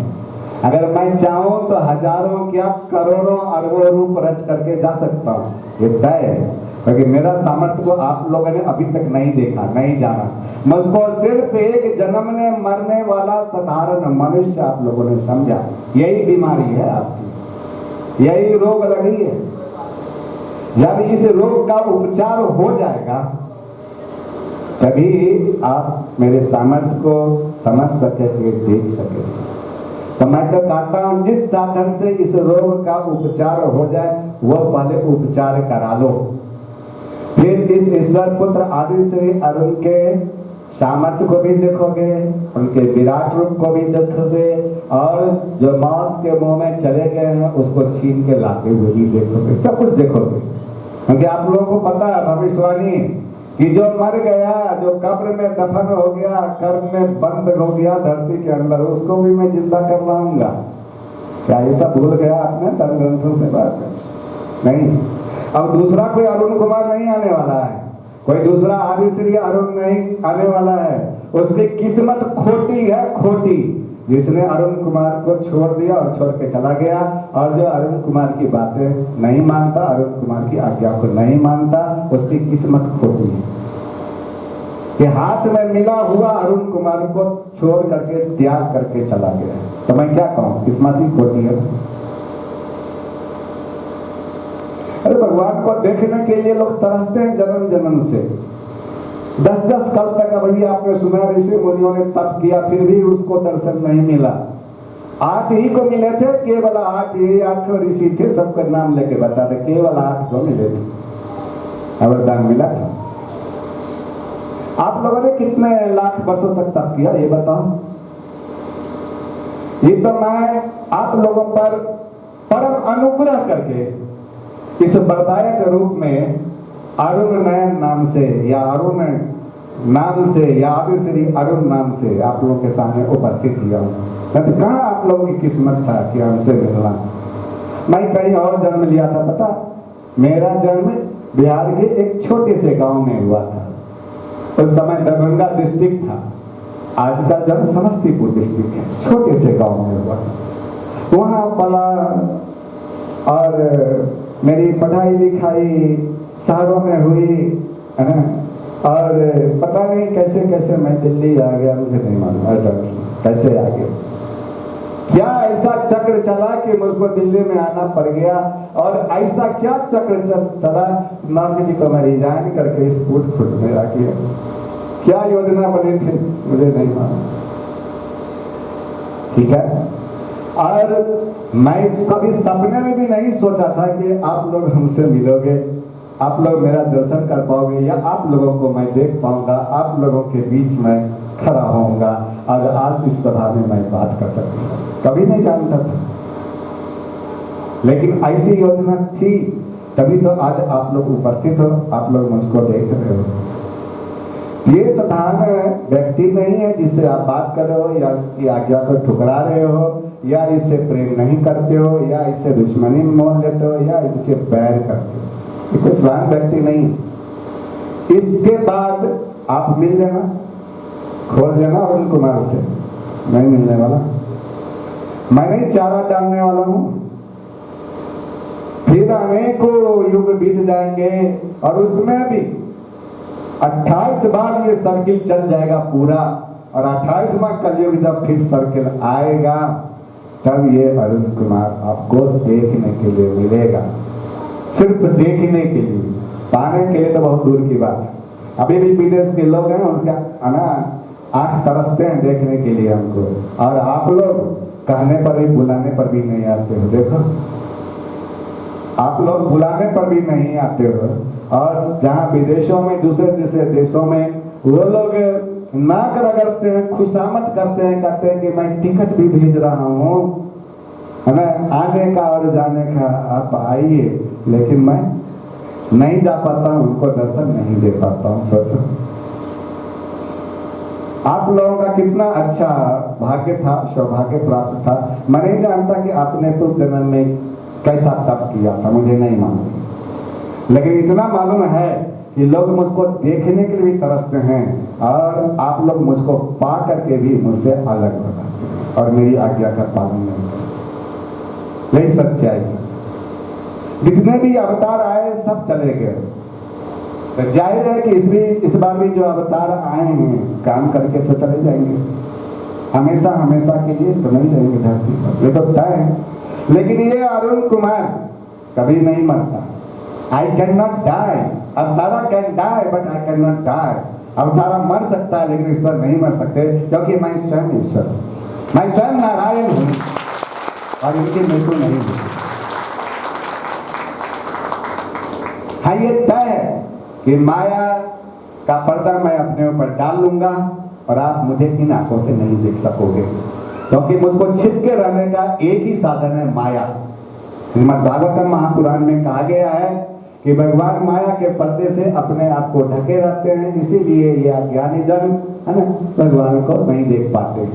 अगर मैं चाहूं तो हजारों क्या करोड़ों अरबों रूप रच करके जा सकता हूं, ये तय है, क्योंकि मेरा सामर्थ्य को आप लोगों ने अभी तक नहीं देखा, नहीं जाना। मुझको सिर्फ एक जन्मने मरने वाला साधारण मनुष्य आप लोगों ने समझा। यही बीमारी है आपकी, यही रोग लगी है। जब इस रोग का उपचार हो जाएगा तभी आप मेरे सामर्थ्य को समझ सकेंगे, देख सकेंगे। तो मैं तो कहता हूं जिस साधन से इस रोग का उपचार हो जाए वो पहले उपचार करा लो, फिर इस ईश्वर पुत्र आदि से अरुण के सामर्थ्य को भी देखोगे, उनके विराट रूप को भी देखोगे, और जो मौत के मुंह में चले गए हैं उसको छीन के लाते हुए भी देखोगे, सब कुछ देखोगे। क्योंकि आप लोगों को पता है भविष्यवाणी कि जो मर गया, जो कब्र में दफन हो गया, कब्र में बंद हो गया धरती के अंदर, उसको भी मैं जिंदा कर लाऊंगा। क्या ये सब भूल गया आपने धर्म ग्रंथों से बात? नहीं। अब दूसरा कोई अरुण कुमार नहीं आने वाला है, कोई दूसरा आदि श्री अरुण नहीं आने वाला है। उसकी किस्मत खोटी है, खोटी।
जिसने अरुण कुमार को छोड़ दिया और छोड़ के चला गया, और जो अरुण कुमार की बातें नहीं मानता, अरुण कुमार की आज्ञा को नहीं मानता, उसकी किस्मत खोटी है कि हाथ में मिला हुआ अरुण कुमार को छोड़ करके त्याग करके चला गया। तो मैं क्या कहूं, किस्मत ही खोटी है। अरे भगवान को देखने के लिए लोग तरसते हैं जन्म जन्म से, 10-10 कल तक। अभी आपने सुना ऋषि मुनियों ने तप किया, फिर भी उसको दर्शन नहीं मिला। 8 ही को मिले थे, केवल 8 ही, 8 ऋषि थे, सबका नाम लेके बता दे, केवल 8 को मिले थे, वरदान मिला था। आप लोगों ने कितने लाख वर्षों तक तप किया ये बताओ। ये तो मैं आप लोगों पर परम अनुग्रह करके इस वरदायक रूप में अरुण नयन नाम से, या अरुण नाम से, या आदिश्री अरुण नाम से आप लोगों के सामने उपस्थित किया हूं। तो कहाँ आप लोगों की किस्मत था कि हमसे मिलना। मैं कहीं और जन्म लिया था, पता, मेरा जन्म बिहार के एक छोटे से गांव में हुआ था। उस समय दरभंगा डिस्ट्रिक्ट था, आज का जन्म समस्तीपुर डिस्ट्रिक्ट है। छोटे से गांव में हुआ था, वहां पला, और मेरी पढ़ाई लिखाई शहरों में हुई, और पता नहीं कैसे कैसे मैं दिल्ली आ गया, मुझे नहीं मालूम कैसे आ गया। क्या ऐसा चक्र चला कि मुझको दिल्ली में आना पड़ गया, और ऐसा क्या चक्र चला, नाथ जी को मैं रिजाइन करके इस फुट में रख दिया। क्या योजना बनी थी मुझे नहीं मालूम, ठीक है। और मैं कभी सपने में भी नहीं सोचा था कि आप लोग हमसे मिलोगे, आप लोग मेरा दर्शन कर पाओगे, या आप लोगों को मैं देख पाऊंगा, आप लोगों के बीच में खड़ा होऊंगा और आज इस सभा में मैं बात कर सकूंगा। कभी नहीं जानता था, लेकिन ऐसी योजना थी, तभी तो आज आप लोग उपस्थित हो, आप लोग मुझको देख रहे हो। ये साधारण व्यक्ति नहीं है जिससे आप बात कर रहे हो, या इसकी आज्ञा को ठुकरा रहे हो, या इससे प्रेम नहीं करते हो, या इससे दुश्मनी मोल लेते हो, या इससे बैर करते हो। ये कोई स्वान व्यक्ति नहीं। इसके बाद आप मिल लेना, खोल लेना अरुण कुमार से, नहीं मिलने वाला, मैं नहीं चारा डालने वाला हूं। फिर अनेकों युग बीत जाएंगे और उसमें भी 28 बार ये सर्किल चल जाएगा पूरा, और 28वां कलयुग जब फिर सर्किल आएगा तब ये अरुण कुमार आपको देखने के लिए मिलेगा। सिर्फ देखने के लिए, पाने के लिए तो बहुत दूर की बात है। अभी भी विदेश के लोग हैं, उनका आंख तरसते हैं देखने के लिए हमको, और आप लोग कहने पर भी बुलाने पर भी नहीं आते हो। देखो, आप लोग बुलाने पर भी नहीं आते हो, और जहाँ विदेशों में, दूसरे देशों में वो लोग नाक रगड़ते हैं, खुशामद करते हैं, कहते हैं कि मैं टिकट भी भेज रहा हूँ, है ना, आने का और जाने का, आप आइए, लेकिन मैं नहीं जा पाता हूँ, उनको दर्शन नहीं दे पाता हूँ। सोचो आप लोगों का कितना अच्छा भाग्य था, सौभाग्य प्राप्त था। मैं नहीं जानता कि आपने तो जन्म में कैसा तप किया था, मुझे नहीं मालूम, लेकिन इतना मालूम है कि लोग मुझको देखने के लिए भी तरसते हैं, और आप लोग मुझको पा करके भी मुझसे अलग बताते हैं और मेरी आज्ञा का पालन नहीं करते। यही सच्चाई है। जितने भी अवतार आए सब चले गए, तो जाहिर है कि इस बार भी जो अवतार आए हैं काम करके तो चले जाएंगे, हमेशा हमेशा के लिए तो नहीं रहेंगे धरती पर, ये तो तय है। लेकिन ये अरुण कुमार कभी नहीं मरता। I cannot die. अवतारा can die but I can not die. अवतारा मर सकता है लेकिन ईश्वर नहीं मर सकते, क्योंकि मैं स्वयं ईश्वर, मैं स्वयं नारायण हूँ और इनकी मृत्यु नहीं होती। हाँ, ये तय है कि माया का पर्दा मैं अपने ऊपर डाल लूंगा और आप मुझे इन आंखों से नहीं देख सकोगे, क्योंकि मुझको छिप के रहने का एक ही साधन है, माया। श्रीमद् भागवतम महापुराण में कहा गया है कि भगवान माया के पर्दे से अपने आप को ढके रहते हैं, इसीलिए ये अज्ञानी जन है ना, भगवान को नहीं देख पाते,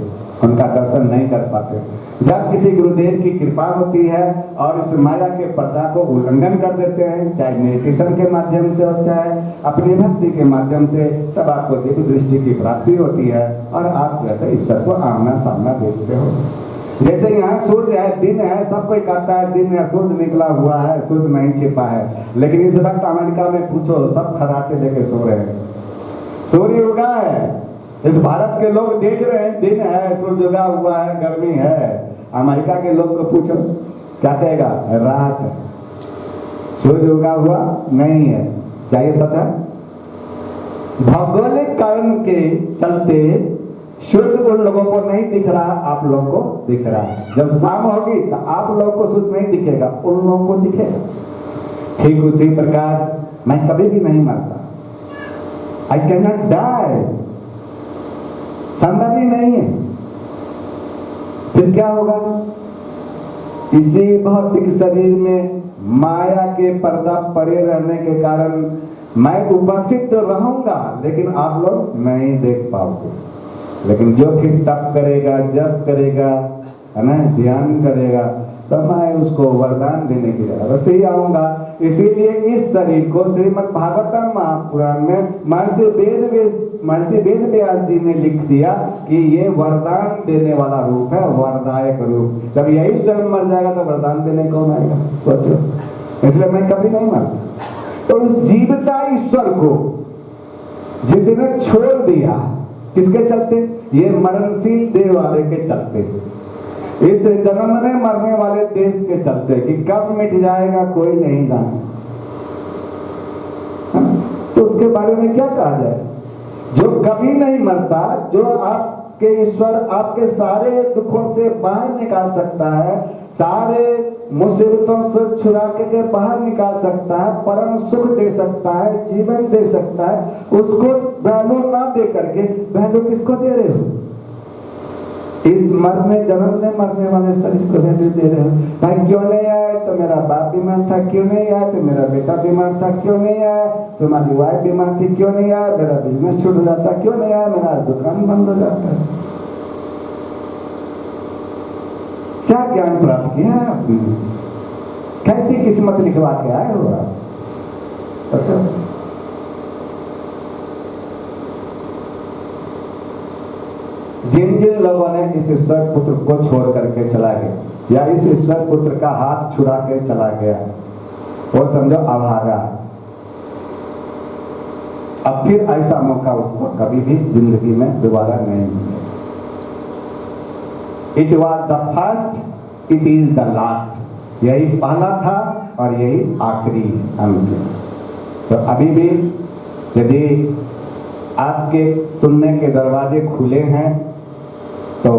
उनका दर्शन नहीं कर पाते। जब किसी गुरुदेव की कृपा होती है और इस माया के पर्दा को उल्लंघन कर देते हैं, चाहे मेडिटेशन के माध्यम से होता है, अपनी भक्ति के माध्यम से, तब आपको दिव्य दृष्टि की प्राप्ति होती है और आप जैसे ईश्वर को आमना सामना देखते हो। जैसे यहाँ सूर्य है, दिन है, सब कोई कहता है दिन है, सूर्य निकला हुआ है, सूर्य नहीं छिपा है, लेकिन इस वक्त अमेरिका में पूछो, सब खराटे लेके सो रहे हैं। सूर्य उगा है, इस भारत के लोग देख रहे हैं दिन है, सूर्य उगा हुआ है, गर्मी है। अमेरिका के लोग को पूछो, क्या कहेगा? रात है, सूर्य उगा हुआ नहीं है। क्या ये सच है? भौगोलिक कारण के चलते सूर्य उन लोगों को नहीं दिख रहा, आप लोगों को दिख रहा है। जब शाम होगी तो आप लोगों को सूर्य नहीं दिखेगा, उन लोगों को दिखेगा। ठीक उसी प्रकार मैं कभी भी नहीं मरता, आई कैन नॉट डाई, संभव ही नहीं है। फिर क्या होगा? इसी भौतिक शरीर में माया के पर्दा पड़े रहने के कारण मैं उपस्थित तो रहूंगा, लेकिन आप लोग नहीं देख पाओगे। लेकिन जो फिर तप करेगा, जप करेगा, है ना, ध्यान करेगा, तो मैं उसको वरदान देने के लिए अवश्य ही आऊंगा। इसीलिए इस शरीर को श्रीमद् भागवतम महापुराण में महर्षि वेद व्यास जी ने लिख दिया कि ये वरदान देने वाला रूप है, वरदायक रूप। जब यही स्वयं मर जाएगा तो वरदान देने कौन आएगा? सोचो। इसलिए मैं कभी नहीं मरता। तो उस जीवता ईश्वर को जिसने छोड़ दिया, किसके चलते? ये मरणशील देह वाले के चलते, इस जन्म में मरने वाले देश के चलते, कि कब मिट जाएगा कोई नहीं जाने। तो उसके बारे में क्या कहा जाए? जो कभी नहीं मरता, जो आपके ईश्वर आपके सारे दुखों से बाहर निकाल सकता है, सारे मुसीबतों से छुड़ा के बाहर निकाल सकता है, परम सुख दे सकता है, जीवन दे सकता है, उसको वैल्यू ना दे करके वैल्यू किसको दे रहे हो? इस जन्म मरने वाले शरीर को वैल्यू दे रहे हो। भाई क्यों नहीं आया? तो मेरा बाप बीमार था, क्यों नहीं आया? तो मेरा बेटा बीमार था, क्यों नहीं आया? तुम्हारी वाइफ बीमार थी, क्यों नहीं आया? मेरा बिजनेस छूट जाता, क्यों नहीं आया? मेरा दुकान बंद हो जाता है। क्या ज्ञान प्राप्त किया है आपने? कैसी किस्मत लिखवा के आए हो आप? अच्छा, जिन जिन लोगों ने इस ईश्वर पुत्र को छोड़ करके चला गया, या इस ईश्वर पुत्र का हाथ छुड़ा के चला गया, वो समझो अभागा। अब फिर ऐसा मौका उसको कभी भी जिंदगी में दोबारा नहीं मिलेगा। It was the first, it is the last. यही पहला था और यही आखिरी अंत। तो अभी भी यदि आपके सुनने के दरवाजे खुले हैं तो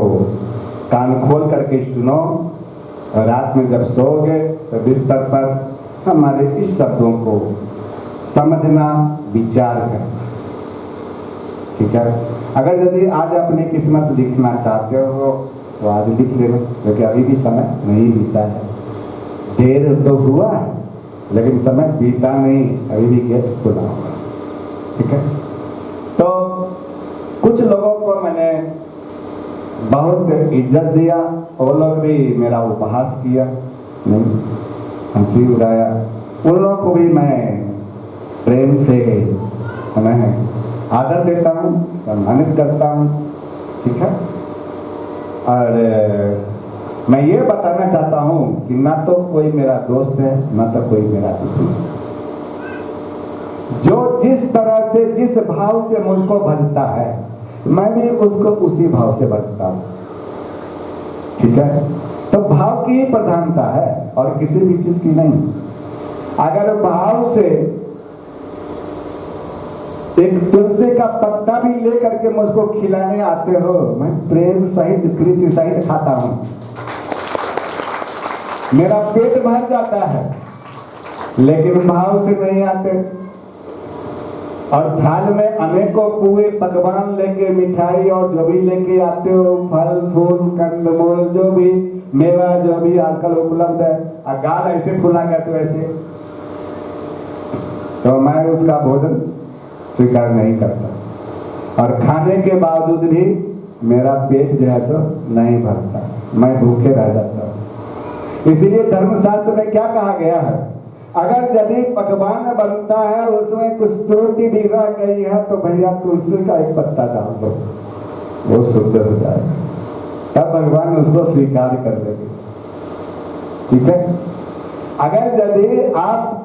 कान खोल करके सुनो। रात में जब सोओगे तो बिस्तर पर हमारे इस शब्दों को समझना, विचार करना, ठीक है? अगर यदि आज अपनी किस्मत लिखना चाहते हो तो आज लिख लेना, क्योंकि अभी भी समय नहीं बीता है। देर तो हुआ है लेकिन समय बीता नहीं, अभी भी गेट खुला होगा, ठीक है? तो कुछ लोगों को मैंने बहुत इज्जत दिया, वो लोग भी मेरा उपहास किया, नहीं हंसी उड़ाया। उन लोगों को भी मैं प्रेम से आदर देता हूँ, सम्मानित करता हूँ, ठीक है? और मैं ये बताना चाहता हूँ कि ना तो कोई मेरा दोस्त है, ना तो कोई मेरा दुश्मन। जो जिस तरह से, जिस भाव से मुझको भजता है, मैं भी उसको उसी भाव से भजता हूँ, ठीक है? तो भाव की ही प्रधानता है और किसी भी चीज की नहीं। अगर भाव से एक तुलसी का पत्ता भी लेकर के मुझको खिलाने आते हो, मैं प्रेम सहित, प्रीति सहित खाता हूं, मेरा पेट भर जाता है, लेकिन भाव से नहीं आते। और थाल में अनेकों पूरे पकवान लेके, मिठाई और जो भी लेके आते हो, फल फूल कंदमूल, जो भी मेवा, जो भी आजकल उपलब्ध है, गाल ऐसे फुला गया तो ऐसे, तो मैं उसका भोजन स्वीकार नहीं करता। और खाने के बावजूद भी मेरा पेट जो है तो नहीं भरता। मैं भूखे रह जाता हूँ। इसीलिए धर्मशास्त्र में क्या कहा गया है, अगर यदि पकवान बनता है उसमें कुछ त्रुटि भी रह गई है तो भैया तुलसी का एक पत्ता डाल दो, वो शुद्ध हो जाएगा, तब भगवान उसको स्वीकार कर देंगे। ठीक है। अगर यदि आप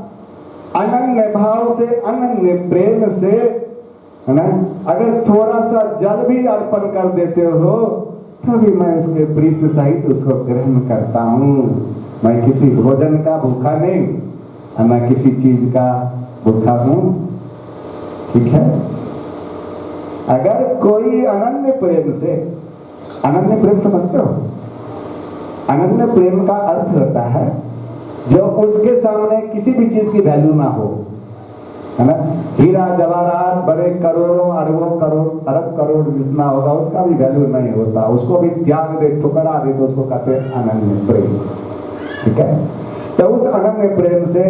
अनन्य भाव से, अनन्य प्रेम से, है ना, अगर थोड़ा सा जल भी अर्पण कर देते हो तभी मैं उसके प्रीति सहित उसको ग्रहण करता हूँ। मैं किसी भोजन का भूखा नहीं, मैं किसी चीज का भूखा हूँ। ठीक है। अगर कोई अनन्य प्रेम से, अनन्य प्रेम समझते हो, अनन्य प्रेम का अर्थ होता है जो उसके सामने किसी भी चीज की वैल्यू ना हो, है ना, हीरा जवाहरात बड़े करोड़ों अरबों करोड़ अरब करोड़ जितना होगा उसका भी वैल्यू नहीं होता, उसको भी त्याग दे, ठुकरा दे तो उसको कहते हैं अनन्य प्रेम। ठीक है। तो उस अनन्य प्रेम से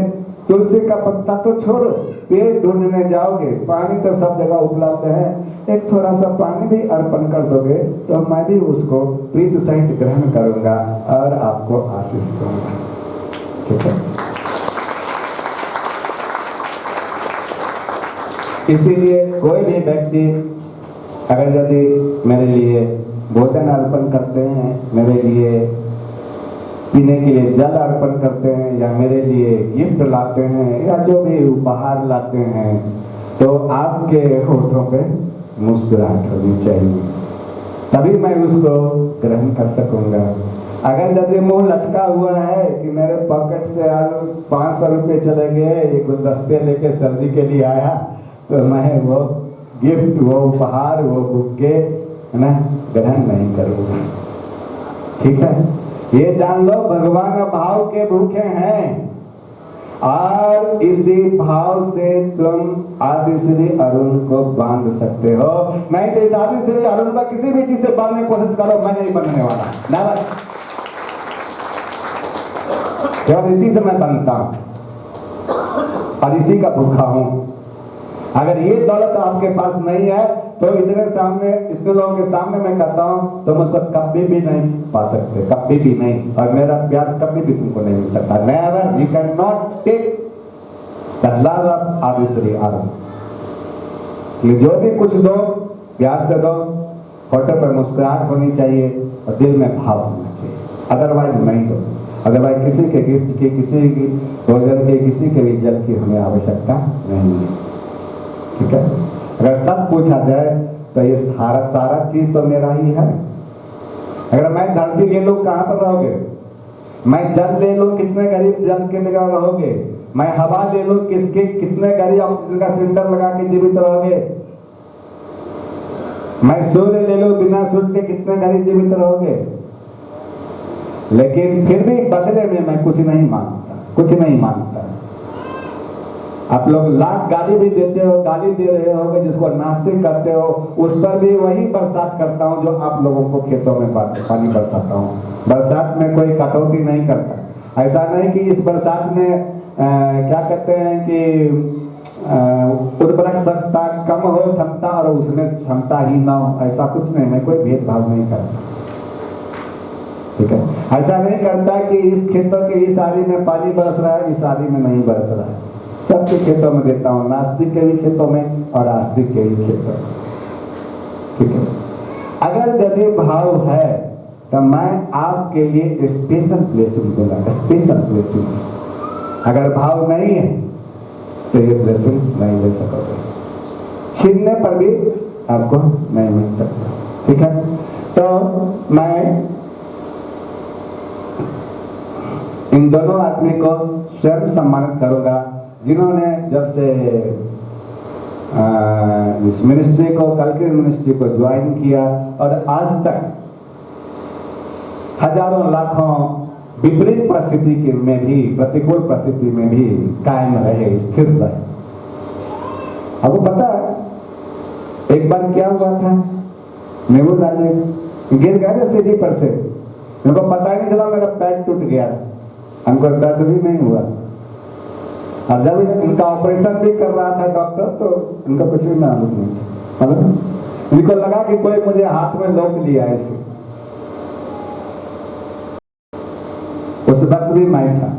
तुलसी का पत्ता तो छोड़ो, पेड़ ढूंढने जाओगे, पानी तो सब जगह उपलब्ध है, एक थोड़ा सा पानी भी अर्पण कर दोगे तो मैं भी उसको प्रीति सहित ग्रहण करूंगा और आपको आशीष दूंगा। ठीक है। इसीलिए कोई भी व्यक्ति अगर यदि मेरे लिए भोजन अर्पण करते हैं, मेरे लिए पीने के लिए जल अर्पण करते हैं, या मेरे लिए गिफ्ट लाते हैं, या जो भी उपहार लाते हैं, तो आपके होठों पे मुस्कुराहट होनी चाहिए, तभी मैं उसको ग्रहण कर सकूंगा। अगर यदि मुंह लटका हुआ है कि मेरे पॉकेट से आज 500 रुपये चले गए, ये गुलदस्ते लेके सर्दी के लिए आया, तो मैं वो गिफ्ट, वो उपहार, वो बुके ना ग्रहण नहीं करूंगा। ठीक है। ये जान लो भगवान भाव के भूखे हैं, और इसी भाव से तुम आदि श्री अरुण को बांध सकते हो। नहीं तो इस आदि श्री अरुण को किसी भी चीज से बांधने की कोशिश करो, मैं नहीं बनने वाला ना, बस केवल इसी से मैं बनता हूं और इसी का भूखा हूं। अगर ये दौलत आपके पास नहीं है तो इतने लोगों के सामने मैं कहता हूं तो मुझको कभी भी नहीं पा सकते, कभी भी नहीं, और मेरा प्यार कभी भी तुमको नहीं मिल सकता। Never, you can not take the love of Adi Shri Arun. जो भी कुछ दो प्यार से दो, फोटो पर मुस्कुराहट होनी चाहिए और दिल में भाव होना चाहिए, अदरवाइज नहीं दो। अदरवाइज किसी के गिफ्ट की, किसी की भोजन की, किसी के भी जल की हमें आवश्यकता नहीं है। ठीक है। अगर सब पूछा जाए तो ये सारा चीज तो मेरा ही है। अगर मैं धरती ले लूं कहां पर रहोगे, मैं जल ले लूं कितने गरीब जल के जगह रहोगे, मैं हवा ले लूं कितने गरीब ऑक्सीजन का सिलेंडर लगा के जीवित रहोगे, मैं सूर्य ले लूं बिना सूर्य के कितने गरीब जीवित रहोगे। लेकिन फिर भी बदले में मैं कुछ नहीं मांगता, कुछ नहीं मांगता। आप लोग लाख गाली भी देते हो, गाली दे रहे हो, जिसको नास्तिक करते हो, उस पर भी वही बरसात करता हूं जो आप लोगों को खेतों में पानी बरसाता हूं। बरसात में कोई कटौती नहीं करता। ऐसा नहीं कि इस बरसात में क्या कहते हैं कि उर्वरक क्षमता कम हो क्षमता और उसमें क्षमता ही ना हो, ऐसा कुछ नहीं। मैं कोई भेदभाव नहीं करता। ठीक है। ऐसा नहीं करता कि इस खेतों के इस आरी में पानी बरस रहा है, इस आरी में नहीं बरस रहा है। सबके खेतों में देता हूँ, नास्तिक के भी खेतों में और आस्तिक के भी खेतों में। ठीक है। अगर यदि भाव है तो मैं आपके लिए स्पेशल ब्लेसिंग दूंगा, स्पेशल ब्लेसिंग। अगर भाव नहीं है तो ये ब्लेसिंग नहीं ले सकोगे, छीनने पर भी आपको नहीं मिल सकता। ठीक है। तो मैं इन दोनों आदमी को स्वयं सम्मानित करूंगा जिन्होंने जब से इस मिनिस्ट्री को, कलकी मिनिस्ट्री को ज्वाइन किया और आज तक हजारों लाखों विपरीत परिस्थिति में भी, प्रतिकूल परिस्थिति में भी कायम रहे, स्थिर रहे। आपको पता है एक बार क्या हुआ था, मेहबूब लाल गिर गए सीढ़ी पर से, उनको पता ही नहीं चला मेरा पैर टूट गया, हमको दर्द भी नहीं हुआ। और जब इनका ऑपरेशन भी कर रहा था डॉक्टर तो इनका कुछ भी मालूम नहीं था, मतलब इनको लगा कि कोई मुझे हाथ में लोक लिया है। उस वक्त भी मैं था।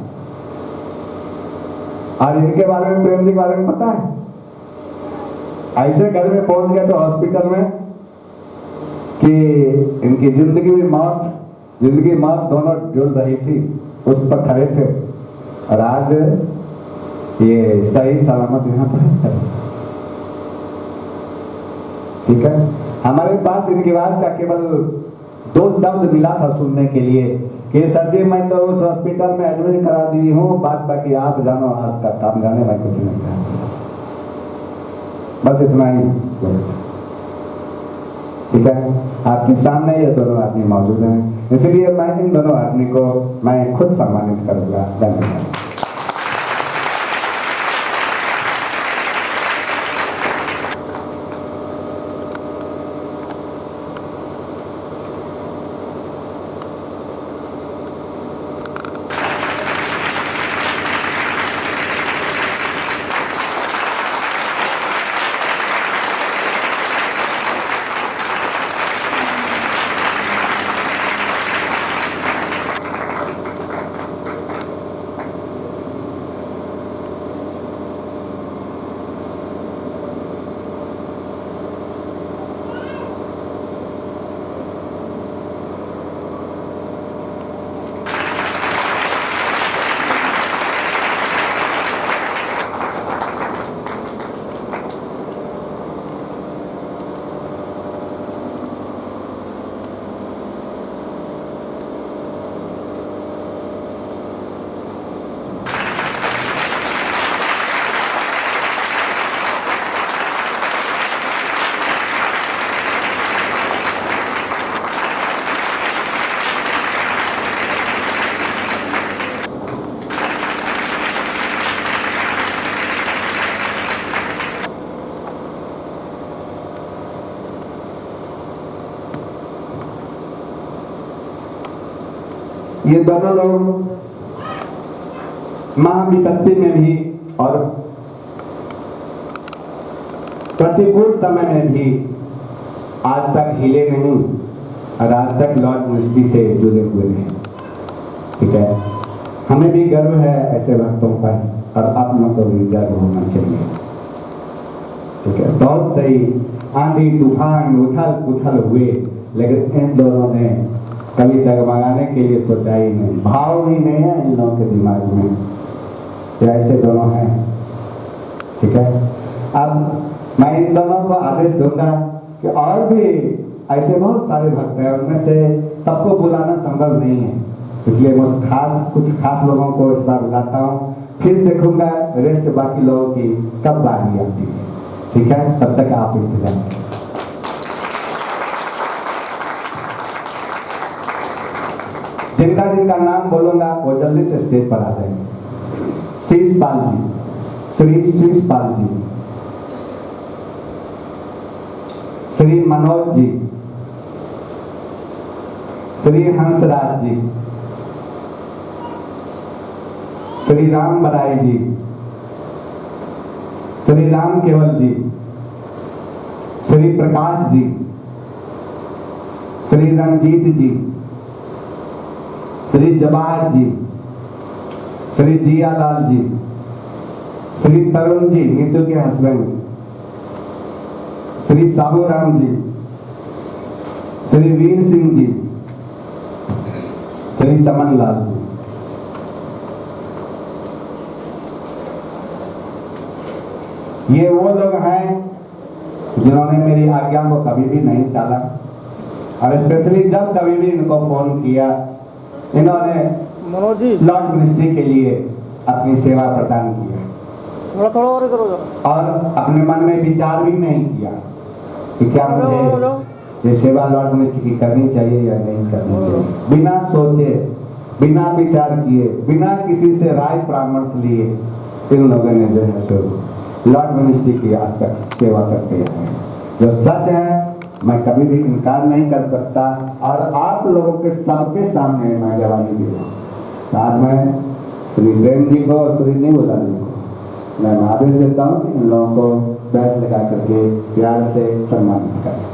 और इनके बारे में, प्रेम जी के बारे में पता है, ऐसे घर में पहुंच गए तो हॉस्पिटल में कि इनकी जिंदगी मौत दोनों जुड़ रही थी, उस पर खड़े थे। और आज ये सही सलामत यहाँ पर है। ठीक है, हमारे पास इनके बाद का केवल 2 शब्द मिला था सुनने के लिए कि सर जी मैं तो उस हॉस्पिटल में एडमिट करा दी हूँ, बात बाकी आप जानो, आज का काम जाने, मैं कुछ नहीं जानता। बस इतना ही। ठीक है, आपके सामने ये दोनों आदमी मौजूद हैं, इसलिए मैं इन दोनों आदमी को मैं खुद सम्मानित करूंगा। धन्यवाद। ये दोनों लोग महाविपत्ति में भी और प्रतिकूल समय में भी आज तक हिले नहीं और आज तक लॉर्ड मिनिस्ट्री से जुड़े हुए हैं। ठीक है, हमें भी गर्व है ऐसे भक्तों पर और आप लोगों को भी गर्व होना चाहिए। ठीक है, बहुत सही आंधी तूफान उथल पुथल हुए, लेकिन इन दोनों ने कभी डगमगाने के लिए सोचा ही नहीं, भाव ही नहीं है इन लोगों के दिमाग में। ऐसे दोनों हैं। ठीक है, अब मैं इन दोनों को आदेश दूंगा कि और भी ऐसे बहुत सारे भक्त हैं, उनमें से सबको बुलाना संभव नहीं है, इसलिए मैं कुछ खास लोगों को इस बार बुलाता हूँ, फिर देखूंगा रेस्ट बाकी लोगों की कब बारी आती है। ठीक है, तब तक आप इंतजार करें। जिनका नाम बोलूंगा वो जल्दी से स्टेज पर आ जाएंगे। शीशपाल जी, श्री शीशपाल जी, श्री मनोज जी, श्री हंसराज जी, श्री राम बराई जी, श्री राम केवल जी, श्री प्रकाश जी, श्री रंजीत जी, श्री जवाहर जी, श्री जियालाल जी, श्री तरुण जी नीतू के हस्बैंड, श्री साहू राम जी, श्री वीर सिंह जी, श्री चमन लाल जी। ये वो लोग हैं जिन्होंने मेरी आज्ञा को कभी भी नहीं टाला और स्पेशली जब कभी भी इनको फोन किया, इन्होंने लॉर्ड मिनिस्ट्री के लिए अपनी सेवा प्रदान किया और अपने मन में विचार भी नहीं किया कि क्या मुझे ये सेवा लॉर्ड मिनिस्ट्री की करनी चाहिए या नहीं करनी चाहिए। बिना सोचे, बिना विचार किए, बिना किसी से राय परामर्श लिए इन लोगों ने जो है सो लॉर्ड मिनिस्ट्री की आज तक सेवा करते हैं। जो सच है मैं कभी भी इनकार नहीं कर सकता और आप लोगों के सबके सामने मैं गवाही दे रहा हूँ। आज मैं श्री प्रेम जी को और श्री नीवला जी को मैं आदेश देता हूँ कि इन लोगों को बैठ लगा करके प्यार से सम्मानित करें।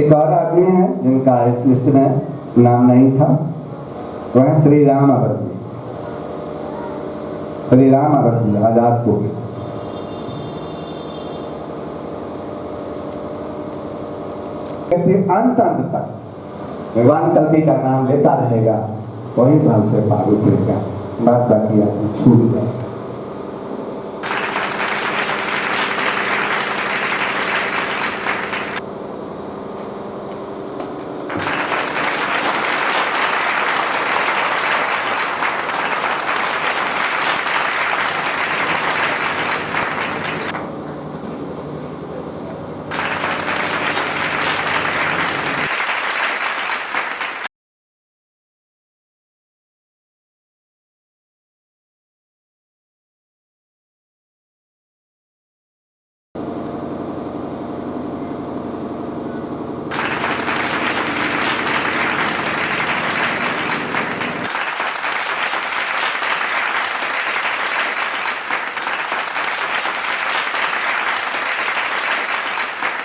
एक और आदमी है जिनका इस लिस्ट में नाम नहीं था, वह है श्री राम अवस्थी। श्री राम अवस्थी आजादपुर। अंत अंत तक भगवान कल्पी का नाम लेता रहेगा, वही भाव से पार उतरेगा, बात बाकी आपको छूट जाए।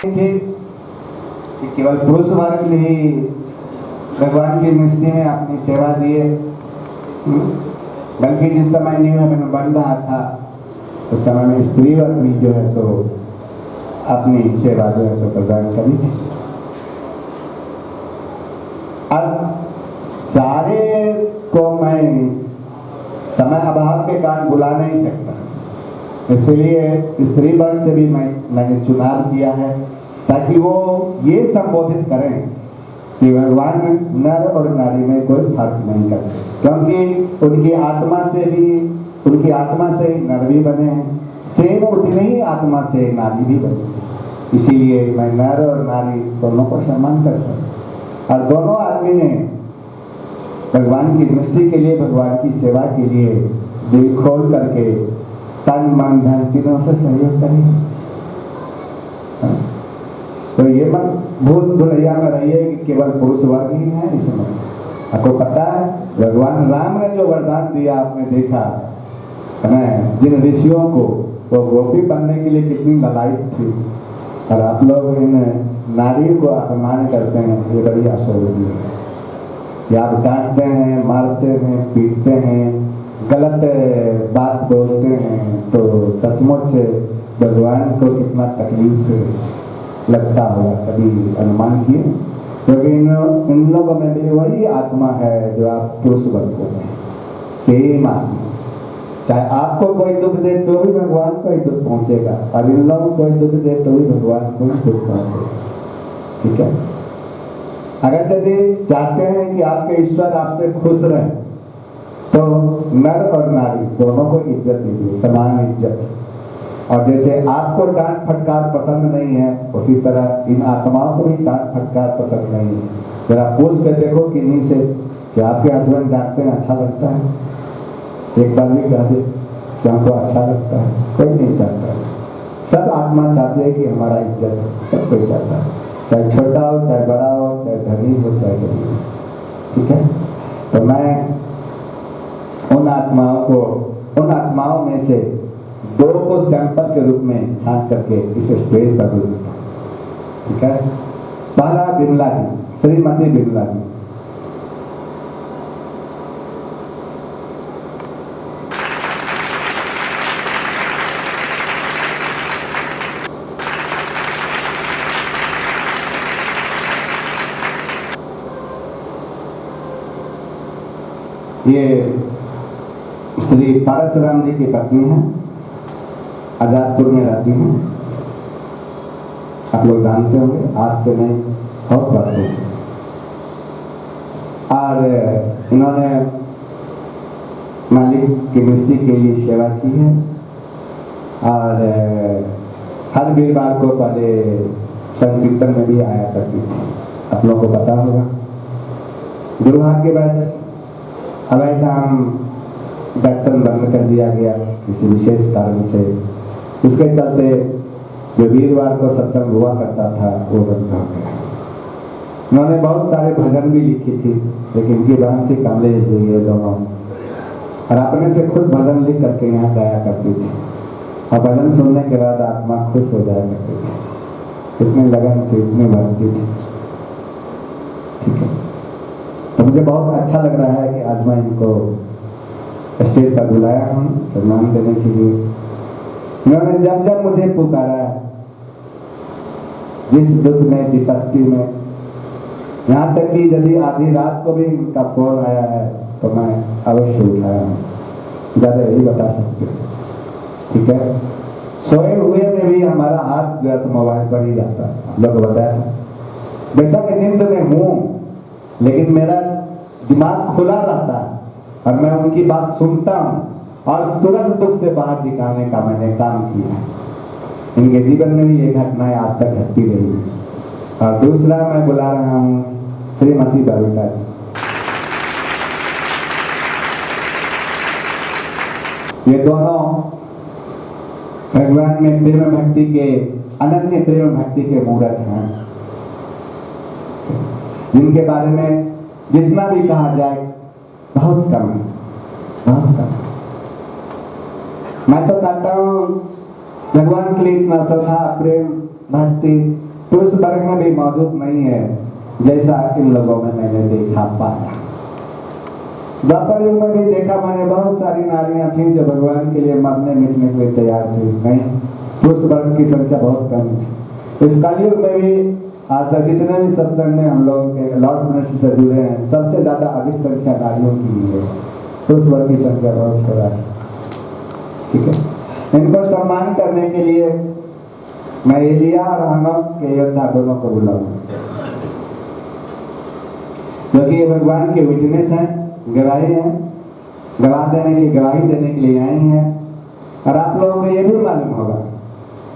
थे कि केवल पुरुष वर्ग ने ही भगवान की मिष्टि में अपनी सेवा दिए, बल्कि जिस समय न्यू हेवन बन रहा था उस समय में स्त्री वर्ग भी जो है सो अपनी सेवा जो है सो प्रदान करी थी। अब सारे को मैं समय अभाव के कारण बुला नहीं सकता, इसलिए स्त्री वर्ग से भी मैंने चुनाव किया है ताकि वो ये संबोधित करें कि भगवान नर और नारी में कोई फर्क नहीं करते, क्योंकि उनकी आत्मा से नर भी बने हैं, सेम उतनी ही आत्मा से नारी भी बने। इसीलिए मैं नर और नारी दोनों को सम्मान करता हूँ और दोनों आदमी ने भगवान की दृष्टि के लिए, भगवान की सेवा के लिए दिल खोल करके तन मन धन तीनों से सहयोग करें। तो ये मत भूल भुलैया में रहिए कि केवल पुरुष वर्ग ही है इसमें। आपको पता है भगवान राम ने जो वरदान दिया, आपने देखा है जिन ऋषियों को वो गोपी बनने के लिए कितनी ललायत थी, और आप लोग इन नारियों को अपमान करते हैं, ये बड़ी आश्चर्य है। आप डांटते हैं, मारते हैं, पीटते हैं, गलत बात बोलते हैं, तो सचमुच भगवान को कितना तकलीफ लगता होगा, कभी अनुमान किए? क्योंकि इन लोगों में भी वही आत्मा है जो आप पुरुष वर्गों में, सेम आत्मा। चाहे आपको कोई दुख दे तो भी भगवान को ही दुख पहुंचेगा, और इन लोगों को कोई दुख दे तो भी भगवान को ही दुख पहुंचेगा। ठीक है? अगर यदि चाहते हैं कि आपके ईश्वर आपसे खुश रहे तो नर और नारी दोनों को इज्जत दीजिए, समान इज्जत। और जैसे आपको डांट फटकार पसंद नहीं है, उसी तरह इन आत्माओं को भी डांट फटकार पसंद नहीं है। जरा पूछ कर देखो किन्हीं से कि आपके हस्बैंड डांटते हैं अच्छा लगता है? एक बार भी कह दे कि हमको अच्छा लगता है, कोई नहीं चाहता है। सब आत्मा चाहते हैं कि हमारा इज्जत हो, सब कोई चाहता है, चाहे छोटा हो, चाहे बड़ा हो, चाहे धनी हो, चाहे गरीब हो। ठीक है? तो मैं उन आत्माओं में से दो को सैंपल के रूप में छांट करके इस स्टेज पर दूंगा। ठीक है? पहला बिमला जी, श्रीमती बिमला जी। ये श्री परशुराम जी की पत्नी है, आजादपुर में रहती हैं। आप लोग जानते होंगे, आज से नहीं बहुत वर्षों से। और इन्होंने मालिक की मिस्त्री के लिए सेवा की है, और हर वीरवार को पहले संकीर्तन में भी आया करती थी, आप लोगों को पता होगा। दुर्भाग्यवश हमें हम दर्शन बंद कर दिया गया किसी विशेष कारण से, उसके चलते जो वीरवार को सत्संग हुआ करता था वो बंद हो गया। उन्होंने बहुत सारे भजन भी लिखी थी, लेकिन इनकी बहन थी कमलेश जी, ये दोनों, और अपने से खुद भजन लिख करके यहाँ गाया करती थी, और भजन सुनने के बाद आत्मा खुश हो जाया करती थी। इतनी लगन थी, इतनी भक्ति थी।
तो मुझे बहुत अच्छा लग रहा है कि आज मैं इनको स्टेज पर बुलाया हूँ सम्मान देने के लिए। इन्होंने जब जब मुझे पुकारा, जिस दुख में, विपत्ति में, यहाँ तक कि यदि आधी रात को भी इनका फोन आया है तो मैं अवश्य उठाया हूँ, ज़्यादा यही बता सकते हैं। ठीक है, सोए हुए में भी हमारा हाथ जो है तो मोबाइल पर ही जाता है। हम लोग बताया बेटा कि नींद में हूँ लेकिन मेरा दिमाग खुला रहता है और मैं उनकी बात सुनता हूँ और तुरंत दुख से बाहर निकालने का मैंने काम किया है। इनके जीवन में भी ये घटनाएं आज तक घटती रही। और दूसरा मैं बुला रहा हूँ श्रीमती बबीता जी। ये दोनों भगवान में प्रेम भक्ति के, अनन्य प्रेम भक्ति के मूर्त हैं, जिनके बारे में जितना भी कहा जाए बहुत कम है, बहुत कम। मैं तो कहता हूँ भगवान के लिए इतना श्रद्धा, प्रेम, भक्ति पुरुष वर्ग में भी मौजूद नहीं है जैसा इन लोगों में मैंने देखा पाया। द्वापर युग में भी देखा मैंने, बहुत सारी नारियां थी जो भगवान के लिए मरने मिटने के लिए तैयार थी। नहीं, पुरुष वर्ग की संख्या बहुत कम थी। इस कलयुग में भी आज तक जितने भी सत्संग में हम लोग के लॉर्ड मिनिस्ट्री से जुड़े हैं, सबसे ज्यादा अधिक संख्या नारियों की है, पुरुष वर्ग की संख्या बहुत थोड़ा है। ठीक है, इनको सम्मान करने के लिए मैं एलिया और हनोक के योद्धा दोनों को बुलाऊंगा, क्योंकि ये भगवान के विटनेस हैं, गवाही हैं, गवाही देने के लिए आई हैं। और आप लोगों को ये भी मालूम होगा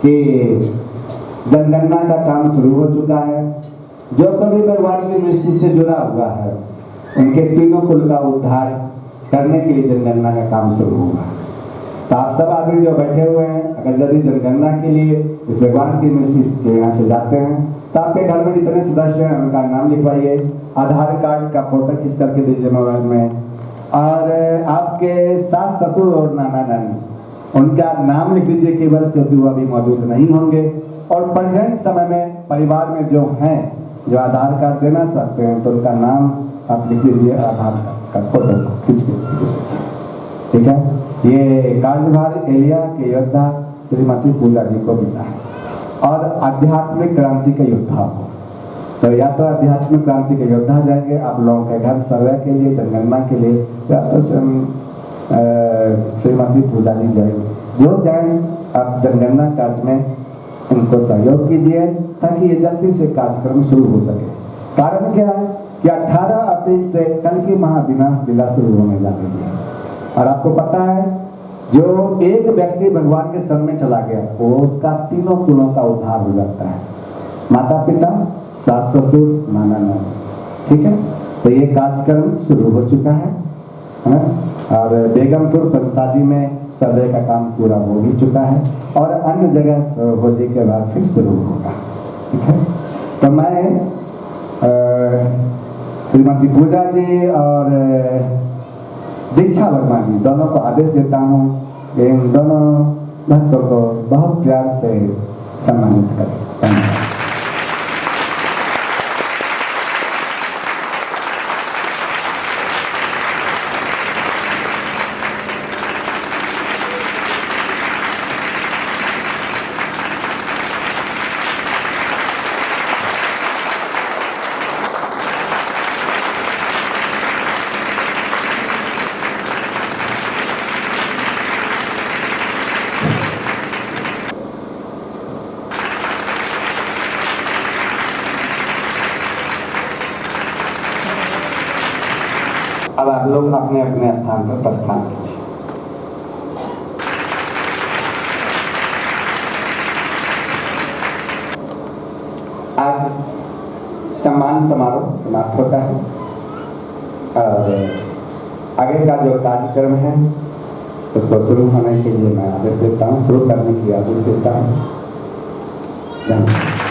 कि जनगणना का काम शुरू हो चुका है। जो कभी भगवान की दृष्टि से जुड़ा हुआ है उनके तीनों कुल का उद्धार करने के लिए जनगणना का काम शुरू होगा। तो आप सब आदमी जो बैठे हुए हैं, अगर यदि जनगणना के लिए इस भगवान की दृष्टि के यहाँ से जाते हैं तो आपके घर में जितने सदस्य हैं उनका नाम लिखवाइए, आधार कार्ड का फोटो खींच करके दीजिए मोबाइल में, और आपके सास ससुर और नाना नानी उनका नाम लिख दीजिए केवल, क्योंकि वो अभी मौजूद नहीं होंगे। और प्रेजेंट समय में परिवार में जो हैं जो आधार कार्ड देना चाहते हैं तो उनका नाम आप लिख लीजिए, आधार कार्ड का फोटो खींच के। ठीक है, ये कार्यभार एलिया के योद्धा श्रीमती पूजा जी को मिला है और आध्यात्मिक क्रांति के योद्धा को। तो या तो आध्यात्मिक क्रांति के योद्धा जाएंगे आप लोगों के घर सर्वे के लिए, जनगणना के लिए, या तो श्रीमती पूजा जी जाएंगे। जो जाए आप जनगणना कार्य में इनको सहयोग कीजिए ताकि ये जल्दी से कार्यक्रम शुरू हो सके। कारण क्या है कि 18 अप्रैल से कल की महाविनाश लीला शुरू होने जा रही है। और आपको पता है जो एक व्यक्ति भगवान के शरण में चला गया वो उसका तीनों कुलों का उद्धार हो जाता है, माता पिता, सास ससुर, नाना नानी। ठीक है, तो ये कार्यक्रम शुरू हो चुका है और बेगमपुर पंचायती में सर्वे का काम पूरा हो भी चुका है और अन्य जगह होने के बाद फिर शुरू होगा। ठीक है, तो मैं श्रीमती पूजा जी और दीक्षा वर्मा जी दोनों को आदेश देता हूँ कि इन दोनों भक्तों को बहुत प्यार से सम्मानित करें। धन्यवाद। अब आप लोग अपने अपने स्थान पर प्रस्थान कीजिए। आज सम्मान समारोह समाप्त होता है और आगे का जो कार्यक्रम है उसको शुरू होने के लिए मैं आदेश देता हूँ, शुरू करने की आदेश देता हूँ। धन्यवाद।